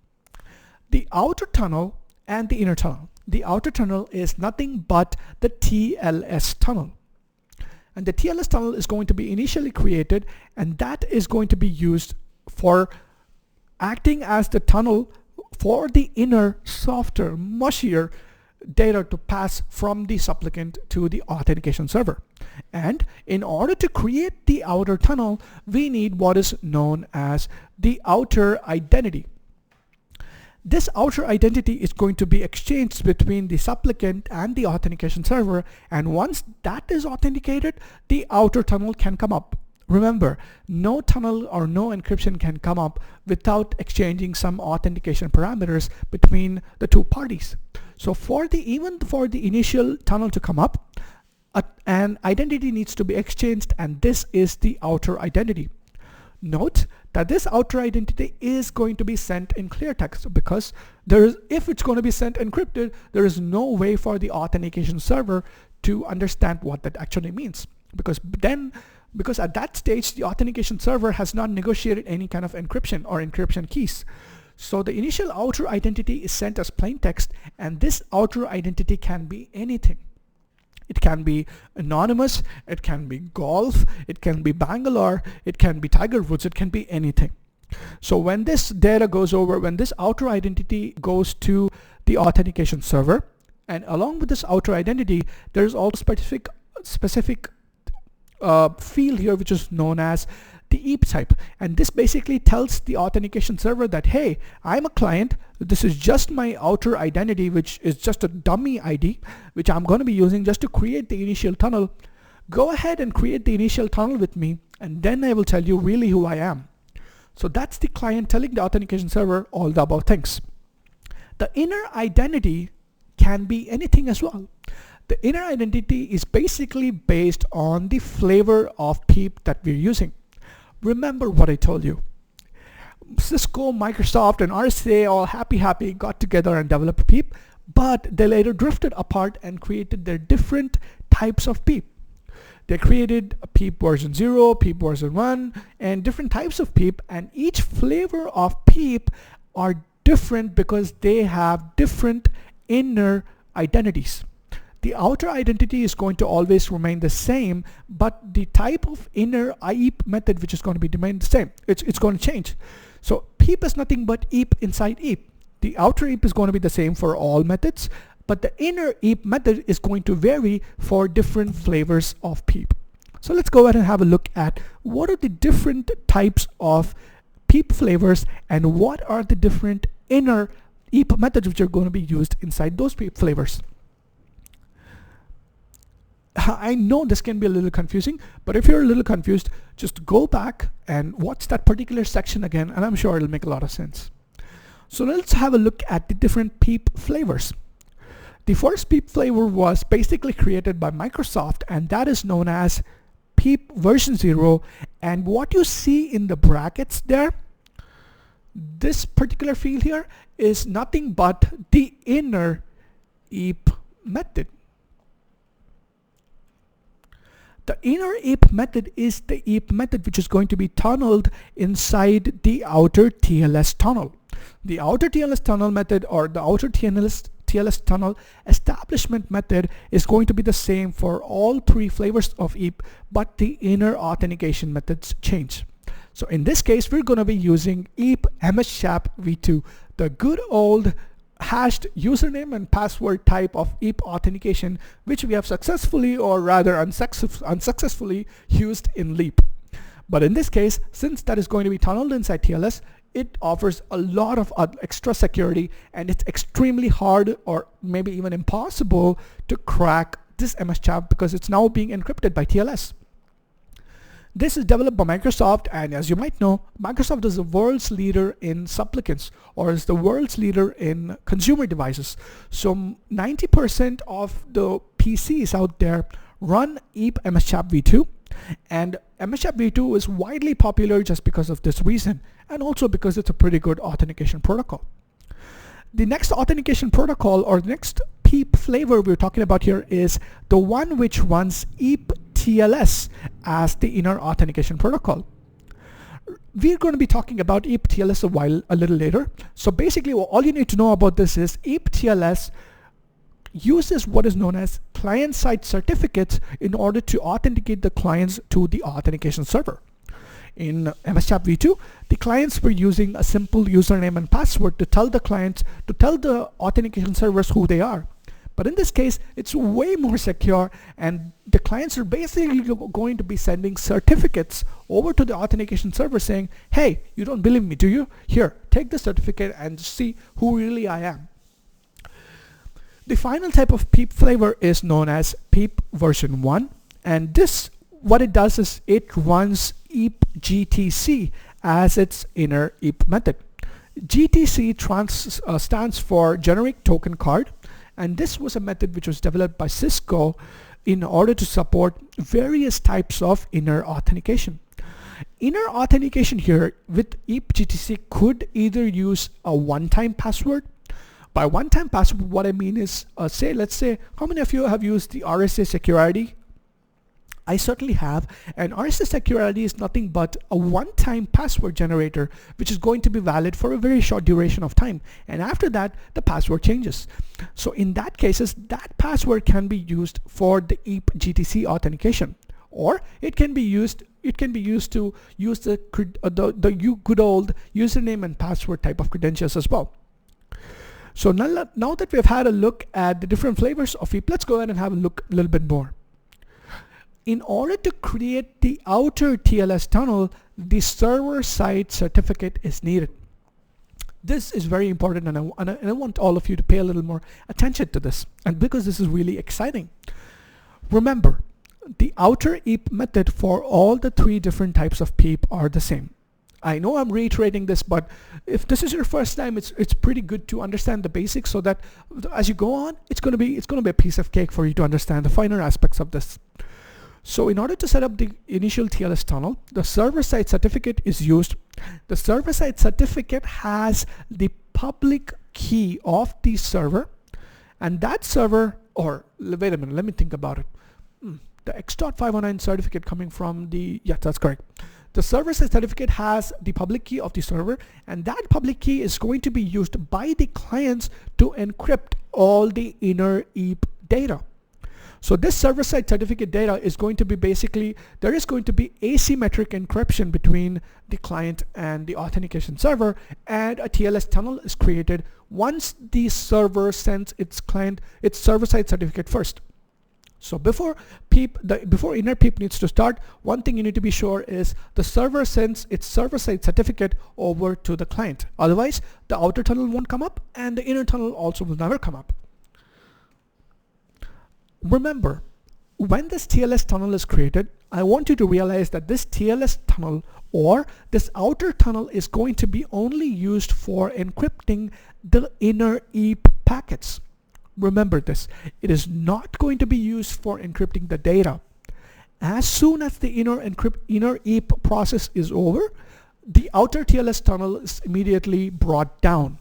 The outer tunnel and the inner tunnel. The outer tunnel is nothing but the TLS tunnel. And the TLS tunnel is going to be initially created, and that is going to be used for acting as the tunnel for the inner, softer, mushier data to pass from the supplicant to the authentication server. And in order to create the outer tunnel, we need what is known as the outer identity. This outer identity is going to be exchanged between the supplicant and the authentication server, and once that is authenticated, the outer tunnel can come up. Remember, no tunnel or no encryption can come up without exchanging some authentication parameters between the two parties. So even for the initial tunnel to come up, an identity needs to be exchanged, and this is the outer identity. Note that this outer identity is going to be sent in clear text, because if it's going to be sent encrypted, there is no way for the authentication server to understand what that actually means, because at that stage the authentication server has not negotiated any kind of encryption or encryption keys. So the initial outer identity is sent as plain text, and this outer identity can be anything. It can be anonymous, it can be golf, it can be Bangalore, it can be Tiger Woods, it can be anything. So when this data goes over, when this outer identity goes to the authentication server, and along with this outer identity, there's also specific field here which is known as the EAP type, and this basically tells the authentication server that, hey, I'm a client, this is just my outer identity, which is just a dummy ID which I'm going to be using just to create the initial tunnel. Go ahead and create the initial tunnel with me, and then I will tell you really who I am. So that's the client telling the authentication server all the above things. The inner identity can be anything as well. The inner identity is basically based on the flavor of PEEP that we're using. Remember what I told you. Cisco, Microsoft, and RSA all happy got together and developed PEEP, but they later drifted apart and created their different types of PEEP. They created a PEEP version 0, PEEP version 1, and different types of PEEP, and each flavor of PEEP are different because they have different inner identities. The outer identity is going to always remain the same, but the type of inner EAP method which is going to be remain the same. It's going to change. So PEEP is nothing but EAP inside EAP. The outer EAP is going to be the same for all methods, but the inner EAP method is going to vary for different flavors of PEEP. So let's go ahead and have a look at what are the different types of PEEP flavors and what are the different inner EAP methods which are going to be used inside those PEEP flavors. I know this can be a little confusing, but if you're a little confused, just go back and watch that particular section again, and I'm sure it'll make a lot of sense. So let's have a look at the different PEEP flavors. The first PEEP flavor was basically created by Microsoft, and that is known as PEEP version 0. And what you see in the brackets there, this particular field here is nothing but the inner EAP method. The inner EAP method is the EAP method which is going to be tunneled inside the outer TLS tunnel. The outer TLS tunnel method, or the outer TLS TLS tunnel establishment method is going to be the same for all three flavors of EAP, but the inner authentication methods change. So in this case, we're going to be using EAP-v2, the good old hashed username and password type of EAP authentication, which we have successfully, or rather unsuccessfully, used in LEAP. But in this case, since that is going to be tunneled inside TLS, it offers a lot of extra security, and it's extremely hard or maybe even impossible to crack this MSCHAP because it's now being encrypted by TLS. This is developed by Microsoft, and as you might know, Microsoft is the world's leader in supplicants, or is the world's leader in consumer devices. So 90% of the PCs out there run EAP MSCHAP v2, and MSCHAP v2 is widely popular just because of this reason, and also because it's a pretty good authentication protocol. The next authentication protocol, or the next PEAP flavor we're talking about here, is the one which runs EAP-TLS as the inner authentication protocol. We're going to be talking about EAP-TLS a little later. So basically, all you need to know about this is EAP-TLS uses what is known as client-side certificates in order to authenticate the clients to the authentication server. In MSCHAP v2, the clients were using a simple username and password to tell the clients, to tell the authentication servers who they are. But in this case, it's way more secure, and the clients are basically going to be sending certificates over to the authentication server saying, hey, you don't believe me, do you? Here, take the certificate and see who really I am. The final type of PEAP flavor is known as PEAP version 1, and this, what it does is it runs EAP-GTC as its inner EAP method. GTC stands for Generic Token Card, and this was a method which was developed by Cisco in order to support various types of inner authentication. Inner authentication here with EAP-GTC could either use a one-time password. By one-time password, what I mean is, let's say, how many of you have used the RSA Security? I certainly have, and RSA Security is nothing but a one-time password generator which is going to be valid for a very short duration of time, and after that the password changes. So in that cases, that password can be used for the EAP-GTC authentication, or it can be used to use the good old username and password type of credentials as well. So now that we've had a look at the different flavors of EAP, let's go ahead and have a look a little bit more. In order to create the outer TLS tunnel, the server-side certificate is needed. This is very important, and I want all of you to pay a little more attention to this, and because this is really exciting. Remember, the outer EAP method for all the three different types of PEAP are the same. I know I'm reiterating this, but if this is your first time, it's pretty good to understand the basics, so that as you go on, it's going to be a piece of cake for you to understand the finer aspects of this. So in order to set up the initial TLS tunnel, the server-side certificate is used. The server-side certificate has the public key of the server, and that server, or wait a minute, let me think about it. The X.509 certificate coming from the, yeah, that's correct. The server-side certificate has the public key of the server, and that public key is going to be used by the clients to encrypt all the inner EAP data. So this server-side certificate data is going to be basically, there is going to be asymmetric encryption between the client and the authentication server, and a TLS tunnel is created once the server sends its client its server-side certificate first. So before inner PEAP needs to start, one thing you need to be sure is the server sends its server-side certificate over to the client. Otherwise, the outer tunnel won't come up, and the inner tunnel also will never come up. Remember, when this TLS tunnel is created, I want you to realize that this TLS tunnel, or this outer tunnel, is going to be only used for encrypting the inner EAP packets. Remember this, it is not going to be used for encrypting the data. As soon as the inner EAP process is over, the outer TLS tunnel is immediately brought down.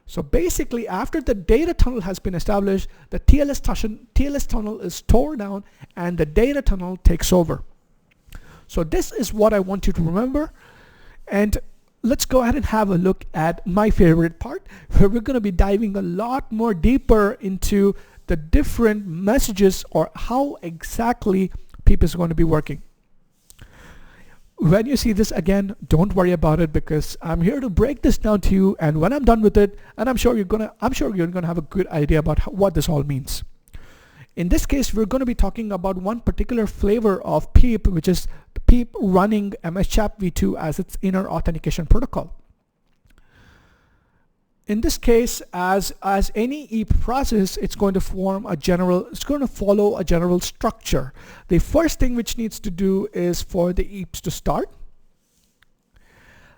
So basically, after the data tunnel has been established, the TLS tunnel is torn down and the data tunnel takes over. So this is what I want you to remember. And let's go ahead and have a look at my favorite part, where we're going to be diving a lot more deeper into the different messages or how exactly PEAP is going to be working. When you see this again, don't worry about it, because I'm here to break this down to you, and when I'm done with it, and I'm sure you're gonna have a good idea about what this all means. In this case, we're going to be talking about one particular flavor of PEAP, which is PEAP running MS-CHAP v2 as its inner authentication protocol. In this case, as any EAP process, it's going to follow a general structure. The first thing which needs to do is for the EAPs to start.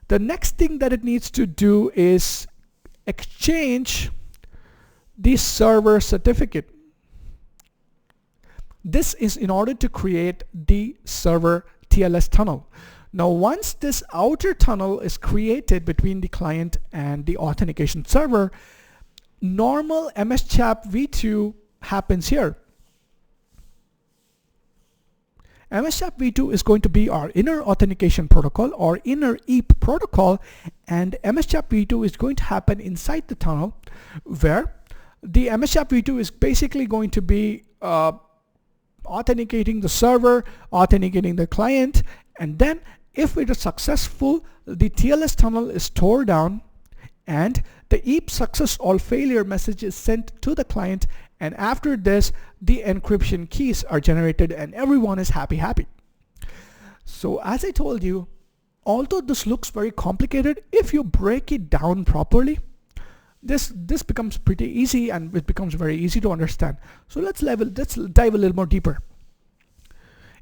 The next thing that it needs to do is exchange the server certificate. This is in order to create the server TLS tunnel. Now, once this outer tunnel is created between the client and the authentication server, normal MS-CHAP v2 happens here. MS-CHAP v2 is going to be our inner authentication protocol or inner EAP protocol, and MS-CHAP v2 is going to happen inside the tunnel, where the MS-CHAP v2 is basically going to be authenticating the server, authenticating the client, and then if it is successful, the TLS tunnel is tore down and the EAP success or failure message is sent to the client, and after this the encryption keys are generated and everyone is happy. So as I told you, although this looks very complicated, if you break it down properly, this becomes pretty easy and it becomes very easy to understand. So let's dive a little more deeper.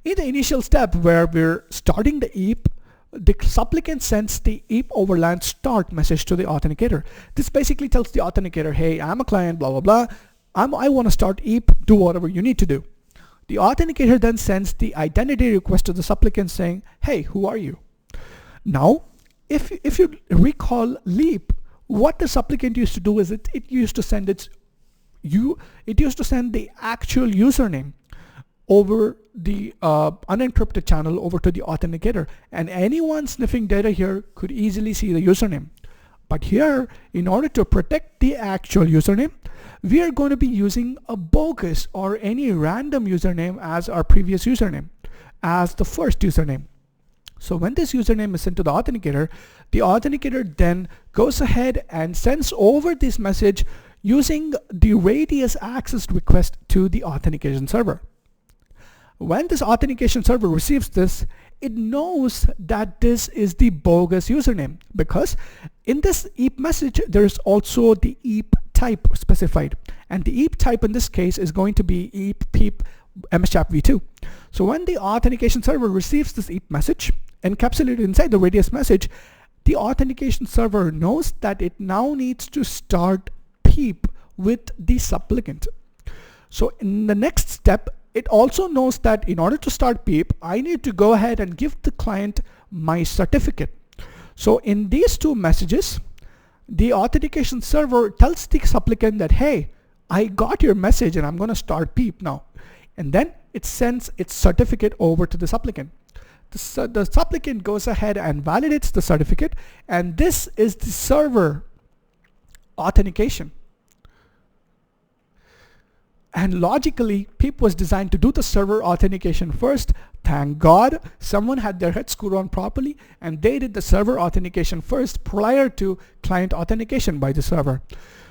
In the initial step where we're starting the EAP, the supplicant sends the EAP overland start message to the authenticator. This basically tells the authenticator, hey, I'm a client, blah, blah, blah. I want to start EAP, do whatever you need to do. The authenticator then sends the identity request to the supplicant saying, hey, who are you? Now, if you recall LEAP, what the supplicant used to do is it used to send the actual username over the unencrypted channel over to the authenticator, and anyone sniffing data here could easily see the username. But here, in order to protect the actual username, we are going to be using a bogus or any random username as our previous username, as the first username. So when this username is sent to the authenticator then goes ahead and sends over this message using the radius access request to the authentication server. When this authentication server receives this, it knows that this is the bogus username, because in this EAP message there is also the EAP type specified, and the EAP type in this case is going to be EAP-PEAP MS-CHAP v2. So when the authentication server receives this EAP message encapsulated inside the radius message, the authentication server knows that it now needs to start PEAP with the supplicant. So in the next step, it also knows that in order to start PEAP, I need to go ahead and give the client my certificate. So in these two messages, the authentication server tells the supplicant that, hey, I got your message and I'm going to start PEAP now. And then it sends its certificate over to the supplicant. The supplicant goes ahead and validates the certificate, and this is the server authentication. And logically, PEAP was designed to do the server authentication first. Thank God someone had their head screwed on properly and they did the server authentication first prior to client authentication by the server.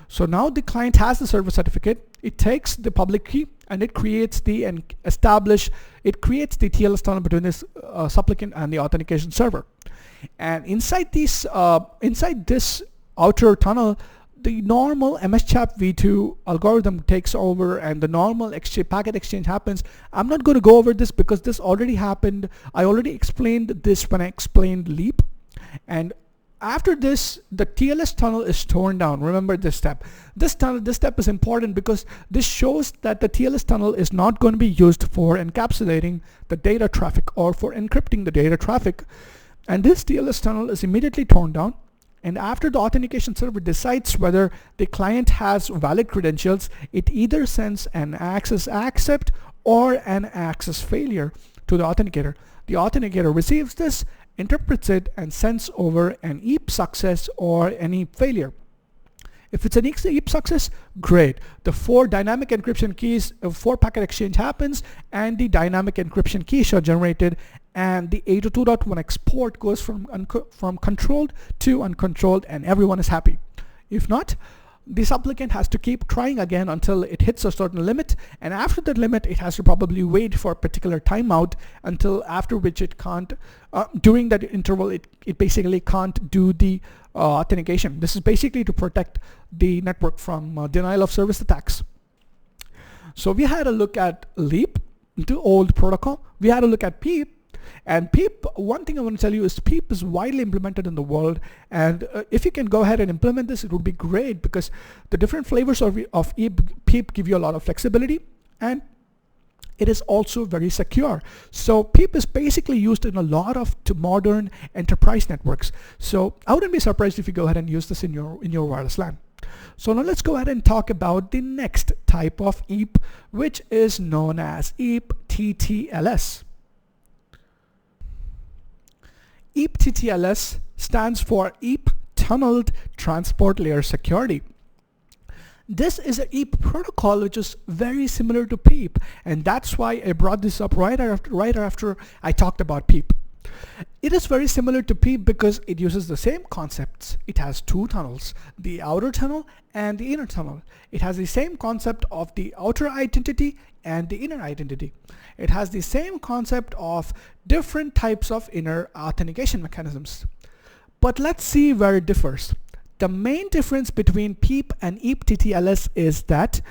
So now the client has the server certificate. It takes the public key and it creates the TLS tunnel between this supplicant and the authentication server. And inside this outer tunnel, the normal MS-CHAP v2 algorithm takes over and the normal packet exchange happens. I'm not going to go over this because this already happened. I already explained this when I explained LEAP. And after this, the TLS tunnel is torn down. Remember this step. This step is important because this shows that the TLS tunnel is not going to be used for encapsulating the data traffic or for encrypting the data traffic. And this TLS tunnel is immediately torn down. And after the authentication server decides whether the client has valid credentials, it either sends an access accept or an access failure to the authenticator. The authenticator receives this, interprets it and sends over an EAP success or an EAP failure. If it's an EAP success, great. The 4 dynamic encryption keys, 4 packet exchange happens, and the dynamic encryption keys are generated, and the 802.1 export goes from controlled to uncontrolled, and everyone is happy. If not, the supplicant has to keep trying again until it hits a certain limit, and after that limit it has to probably wait for a particular timeout, until after which it can't, during that interval it basically can't do the authentication. This is basically to protect the network from denial of service attacks. So we had a look at LEAP, the old protocol. We had a look at PEAP. And PEAP, one thing I want to tell you is PEAP is widely implemented in the world, and if you can go ahead and implement this, it would be great, because the different flavors of PEAP give you a lot of flexibility, and it is also very secure. So PEAP is basically used in a lot of modern enterprise networks. So I wouldn't be surprised if you go ahead and use this in your wireless LAN. So now let's go ahead and talk about the next type of EAP, which is known as EAP-TLS. EAP-TLS stands for EAP Tunneled Transport Layer Security. This is an EAP protocol which is very similar to PEAP, and that's why I brought this up right after I talked about PEAP. It is very similar to PEAP because it uses the same concepts. It has 2 tunnels, the outer tunnel and the inner tunnel. It has the same concept of the outer identity and the inner identity. It has the same concept of different types of inner authentication mechanisms. But let's see where it differs. The main difference between PEAP and EAP-TLS is that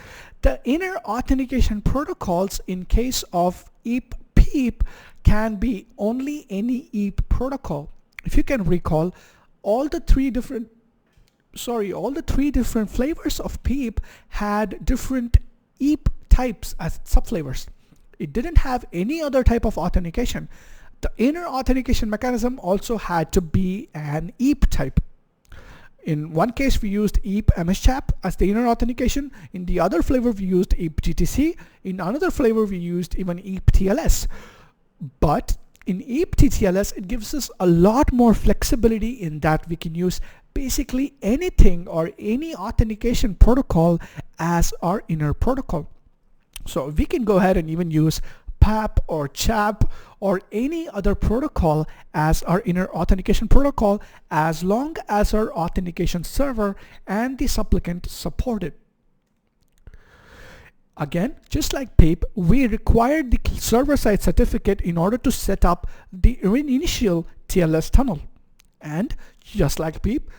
the inner authentication protocols in case of EAP-PEAP can be only any EAP protocol. If you can recall, all the three different flavors of PEAP had different EAP types as subflavors. It didn't have any other type of authentication. The inner authentication mechanism also had to be an EAP type. In one case we used EAP-MSCHAP as the inner authentication. In the other flavor we used EAP-GTC. In another flavor we used even EAP-TLS. But in EAP-TLS it gives us a lot more flexibility in that we can use basically anything or any authentication protocol as our inner protocol. So we can go ahead and even use PAP or CHAP or any other protocol as our inner authentication protocol, as long as our authentication server and the supplicant support it. Again, just like PEAP, we required the server-side certificate in order to set up the initial TLS tunnel. And just like PEAP,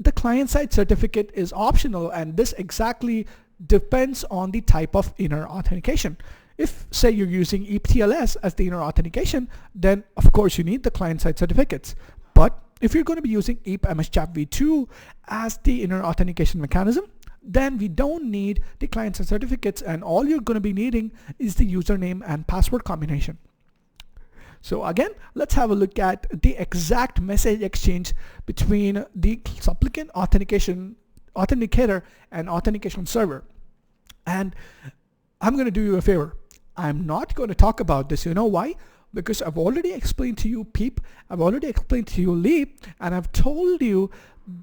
the client-side certificate is optional, and this exactly depends on the type of inner authentication. If, say, you're using EAP-TLS as the inner authentication, then of course you need the client-side certificates. But if you're going to be using EAP-MSCHAP v2 as the inner authentication mechanism, then we don't need the client-side certificates, and all you're going to be needing is the username and password combination. So again, let's have a look at the exact message exchange between the supplicant authenticator and authentication server. And I'm going to do you a favor. I'm not going to talk about this. You know why? Because I've already explained to you PEAP, I've already explained to you LEAP, and I've told you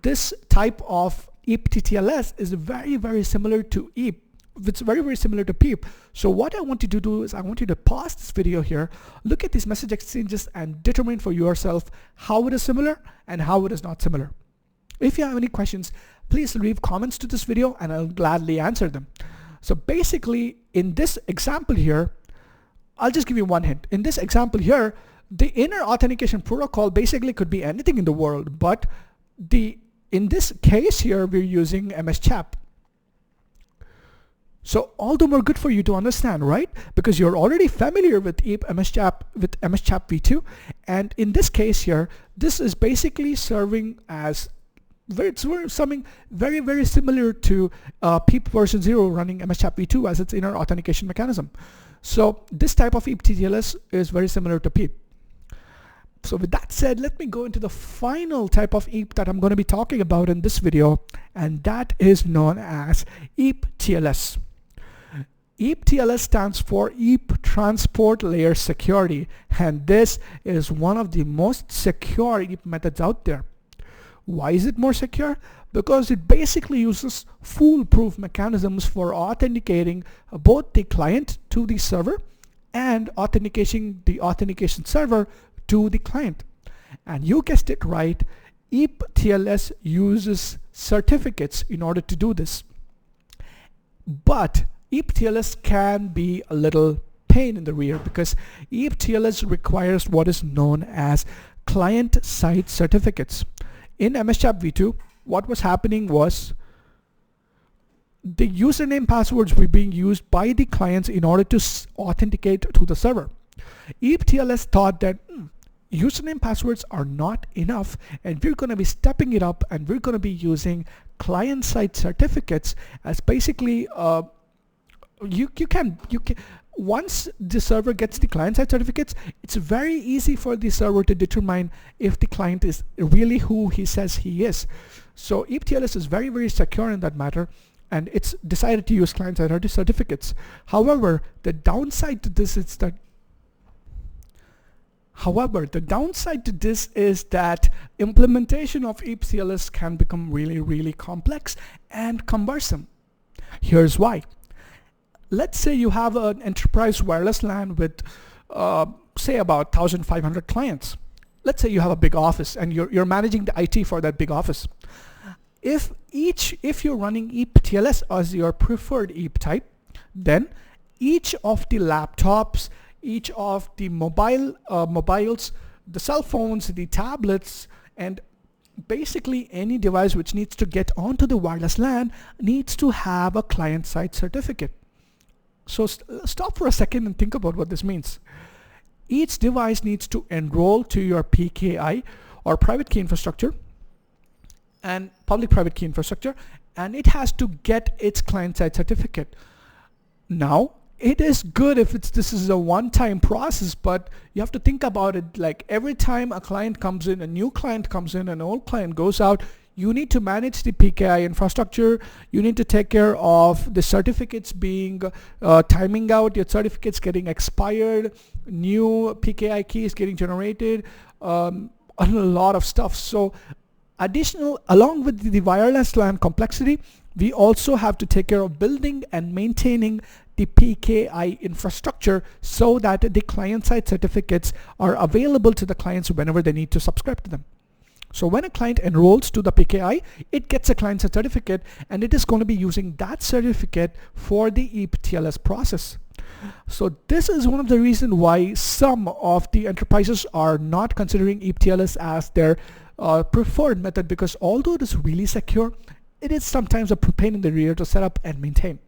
this type of EAP-TLS is very, very similar to EAP. It's very, very similar to PEAP. So what I want you to do is I want you to pause this video here, look at these message exchanges and determine for yourself how it is similar and how it is not similar. If you have any questions, please leave comments to this video and I'll gladly answer them. So basically in this example here, I'll just give you one hint. In this example here, the inner authentication protocol basically could be anything in the world, but in this case here, we're using MSCHAP. So all the more good for you to understand, right? Because you're already familiar with EAP-MSCHAP with MSCHAP v2. And in this case here, this is basically serving as something very, very similar to PEAP version 0 running MSCHAP v2 as its inner authentication mechanism. So this type of EAP-TLS is very similar to PEAP. So with that said, let me go into the final type of EAP that I'm going to be talking about in this video, and that is known as EAP-TLS. EAP-TLS stands for EAP Transport Layer Security, and this is one of the most secure EAP methods out there. Why is it more secure? Because it basically uses foolproof mechanisms for authenticating both the client to the server and authenticating the authentication server to the client. And you guessed it right, EAP-TLS uses certificates in order to do this. But EAP-TLS can be a little pain in the rear because EAP-TLS requires what is known as client-side certificates. In MSCHAP v2, what was happening was the username passwords were being used by the clients in order to authenticate to the server. EAP-TLS thought that username passwords are not enough, and we're going to be stepping it up, and we're going to be using client-side certificates as basically you can once the server gets the client-side certificates, it's very easy for the server to determine if the client is really who he says he is. So EAP-TLS is very, very secure in that matter, and it's decided to use client-side certificates. However, the downside to this is that implementation of EAP-TLS can become really, really complex and cumbersome. Here's why. Let's say you have an enterprise wireless LAN with say about 1,500 clients. Let's say you have a big office and you're managing the IT for that big office. If you're running EAP-TLS as your preferred EAP type, then each of the laptops, each of the mobiles, the cell phones, the tablets, and basically any device which needs to get onto the wireless LAN needs to have a client-side certificate. So stop for a second and think about what this means. Each device needs to enroll to your PKI or private key infrastructure and public private key infrastructure, and it has to get its client-side certificate. Now, it is good if this is a one-time process, but you have to think about it like every time a client comes in, a new client comes in, an old client goes out, you need to manage the PKI infrastructure. You need to take care of the certificates being timing out, your certificates getting expired, new PKI keys getting generated, a lot of stuff. So along with the wireless LAN complexity, we also have to take care of building and maintaining the PKI infrastructure so that the client-side certificates are available to the clients whenever they need to subscribe to them. So when a client enrolls to the PKI, it gets a client-side certificate, and it is going to be using that certificate for the EAP-TLS process. So this is one of the reasons why some of the enterprises are not considering EAP-TLS as their preferred method, because although it is really secure, it is sometimes a pain in the rear to set up and maintain.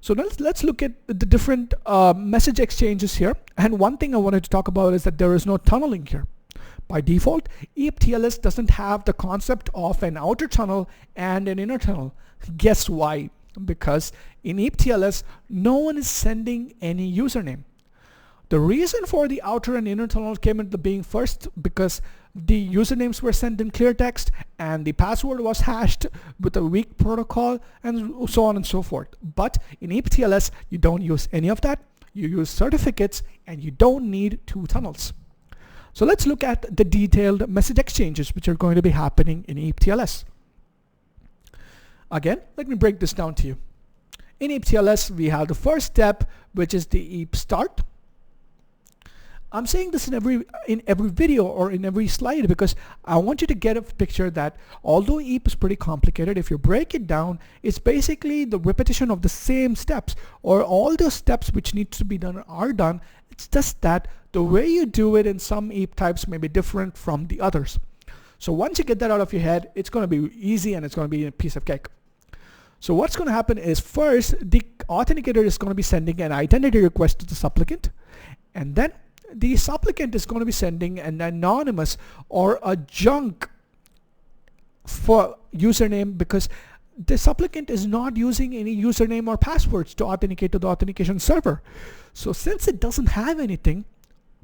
So let's look at the different message exchanges here. And one thing I wanted to talk about is that there is no tunneling here. By default, EAP-TLS doesn't have the concept of an outer tunnel and an inner tunnel. Guess why? Because in EAP-TLS, no one is sending any username. The reason for the outer and inner tunnel came into being first because the usernames were sent in clear text and the password was hashed with a weak protocol and so on and so forth. But in EAP-TLS, you don't use any of that. You use certificates and you don't need two tunnels. So let's look at the detailed message exchanges which are going to be happening in EAP-TLS. Again, let me break this down to you. In EAP-TLS, we have the first step, which is the EAP start. I'm saying this in every video or in every slide because I want you to get a picture that although EAP is pretty complicated, if you break it down, it's basically the repetition of the same steps, or all those steps which need to be done are done. It's just that the way you do it in some EAP types may be different from the others. So once you get that out of your head, it's going to be easy and it's going to be a piece of cake. So what's going to happen is first, the authenticator is going to be sending an identity request to the supplicant, and then the supplicant is going to be sending an anonymous or a junk for username, because the supplicant is not using any username or passwords to authenticate to the authentication server. So since it doesn't have anything,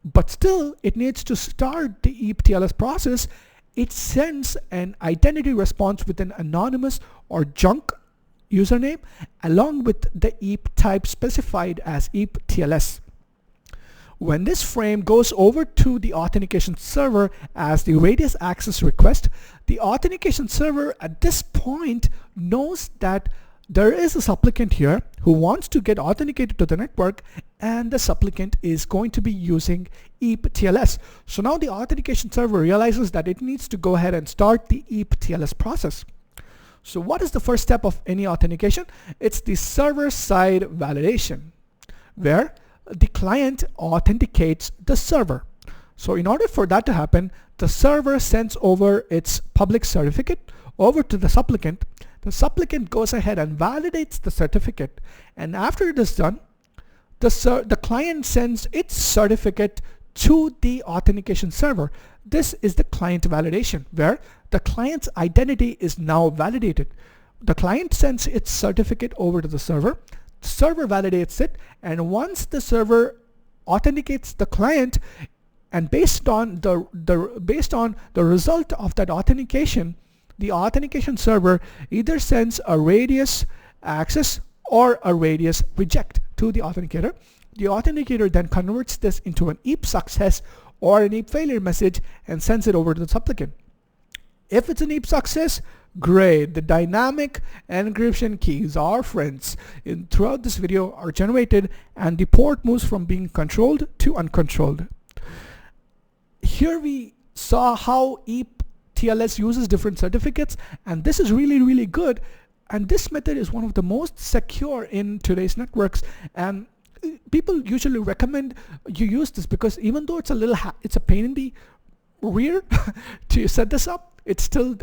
but still it needs to start the EAP-TLS process, it sends an identity response with an anonymous or junk username along with the EAP type specified as EAP-TLS. When this frame goes over to the authentication server as the radius access request, the authentication server at this point knows that there is a supplicant here who wants to get authenticated to the network, and the supplicant is going to be using EAP-TLS. So now the authentication server realizes that it needs to go ahead and start the EAP-TLS process. So what is the first step of any authentication? It's the server-side validation, where the client authenticates the server. So in order for that to happen, the server sends over its public certificate over to the supplicant. The supplicant goes ahead and validates the certificate, and after it is done, the client sends its certificate to the authentication server. This is the client validation, where the client's identity is now validated. The client sends its certificate over to the server validates it, and once the server authenticates the client, and based on the result of that authentication, the authentication server either sends a radius access or a radius reject to the authenticator. The authenticator then converts this into an EAP success or an EAP failure message and sends it over to the supplicant. If it's an EAP success, great. The dynamic encryption keys, our friends, throughout this video are generated, and the port moves from being controlled to uncontrolled. Here we saw how EAP-TLS uses different certificates, and this is really good, and this method is one of the most secure in today's networks, and people usually recommend you use this because even though it's a pain in the rear to set this up, it's still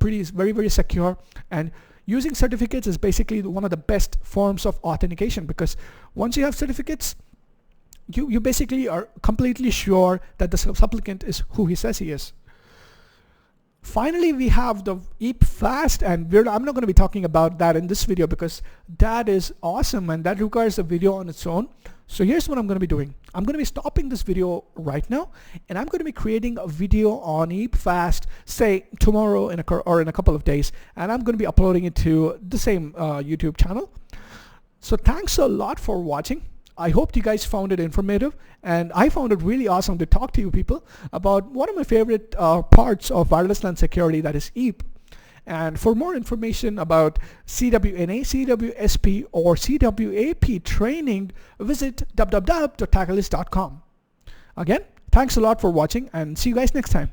very secure. And using certificates is basically one of the best forms of authentication, because once you have certificates, you basically are completely sure that the supplicant is who he says he is. Finally, we have the EAP-FAST, and I'm not going to be talking about that in this video because that is awesome and that requires a video on its own. So here's what I'm going to be doing. I'm going to be stopping this video right now, and I'm going to be creating a video on EAP-FAST, say tomorrow or in a couple of days, and I'm going to be uploading it to the same YouTube channel. So thanks a lot for watching. I hope you guys found it informative, and I found it really awesome to talk to you people about one of my favorite parts of wireless LAN security, that is EAP. And for more information about CWNA, CWSP, or CWAP training, visit www.tackleist.com. Again, thanks a lot for watching, and see you guys next time.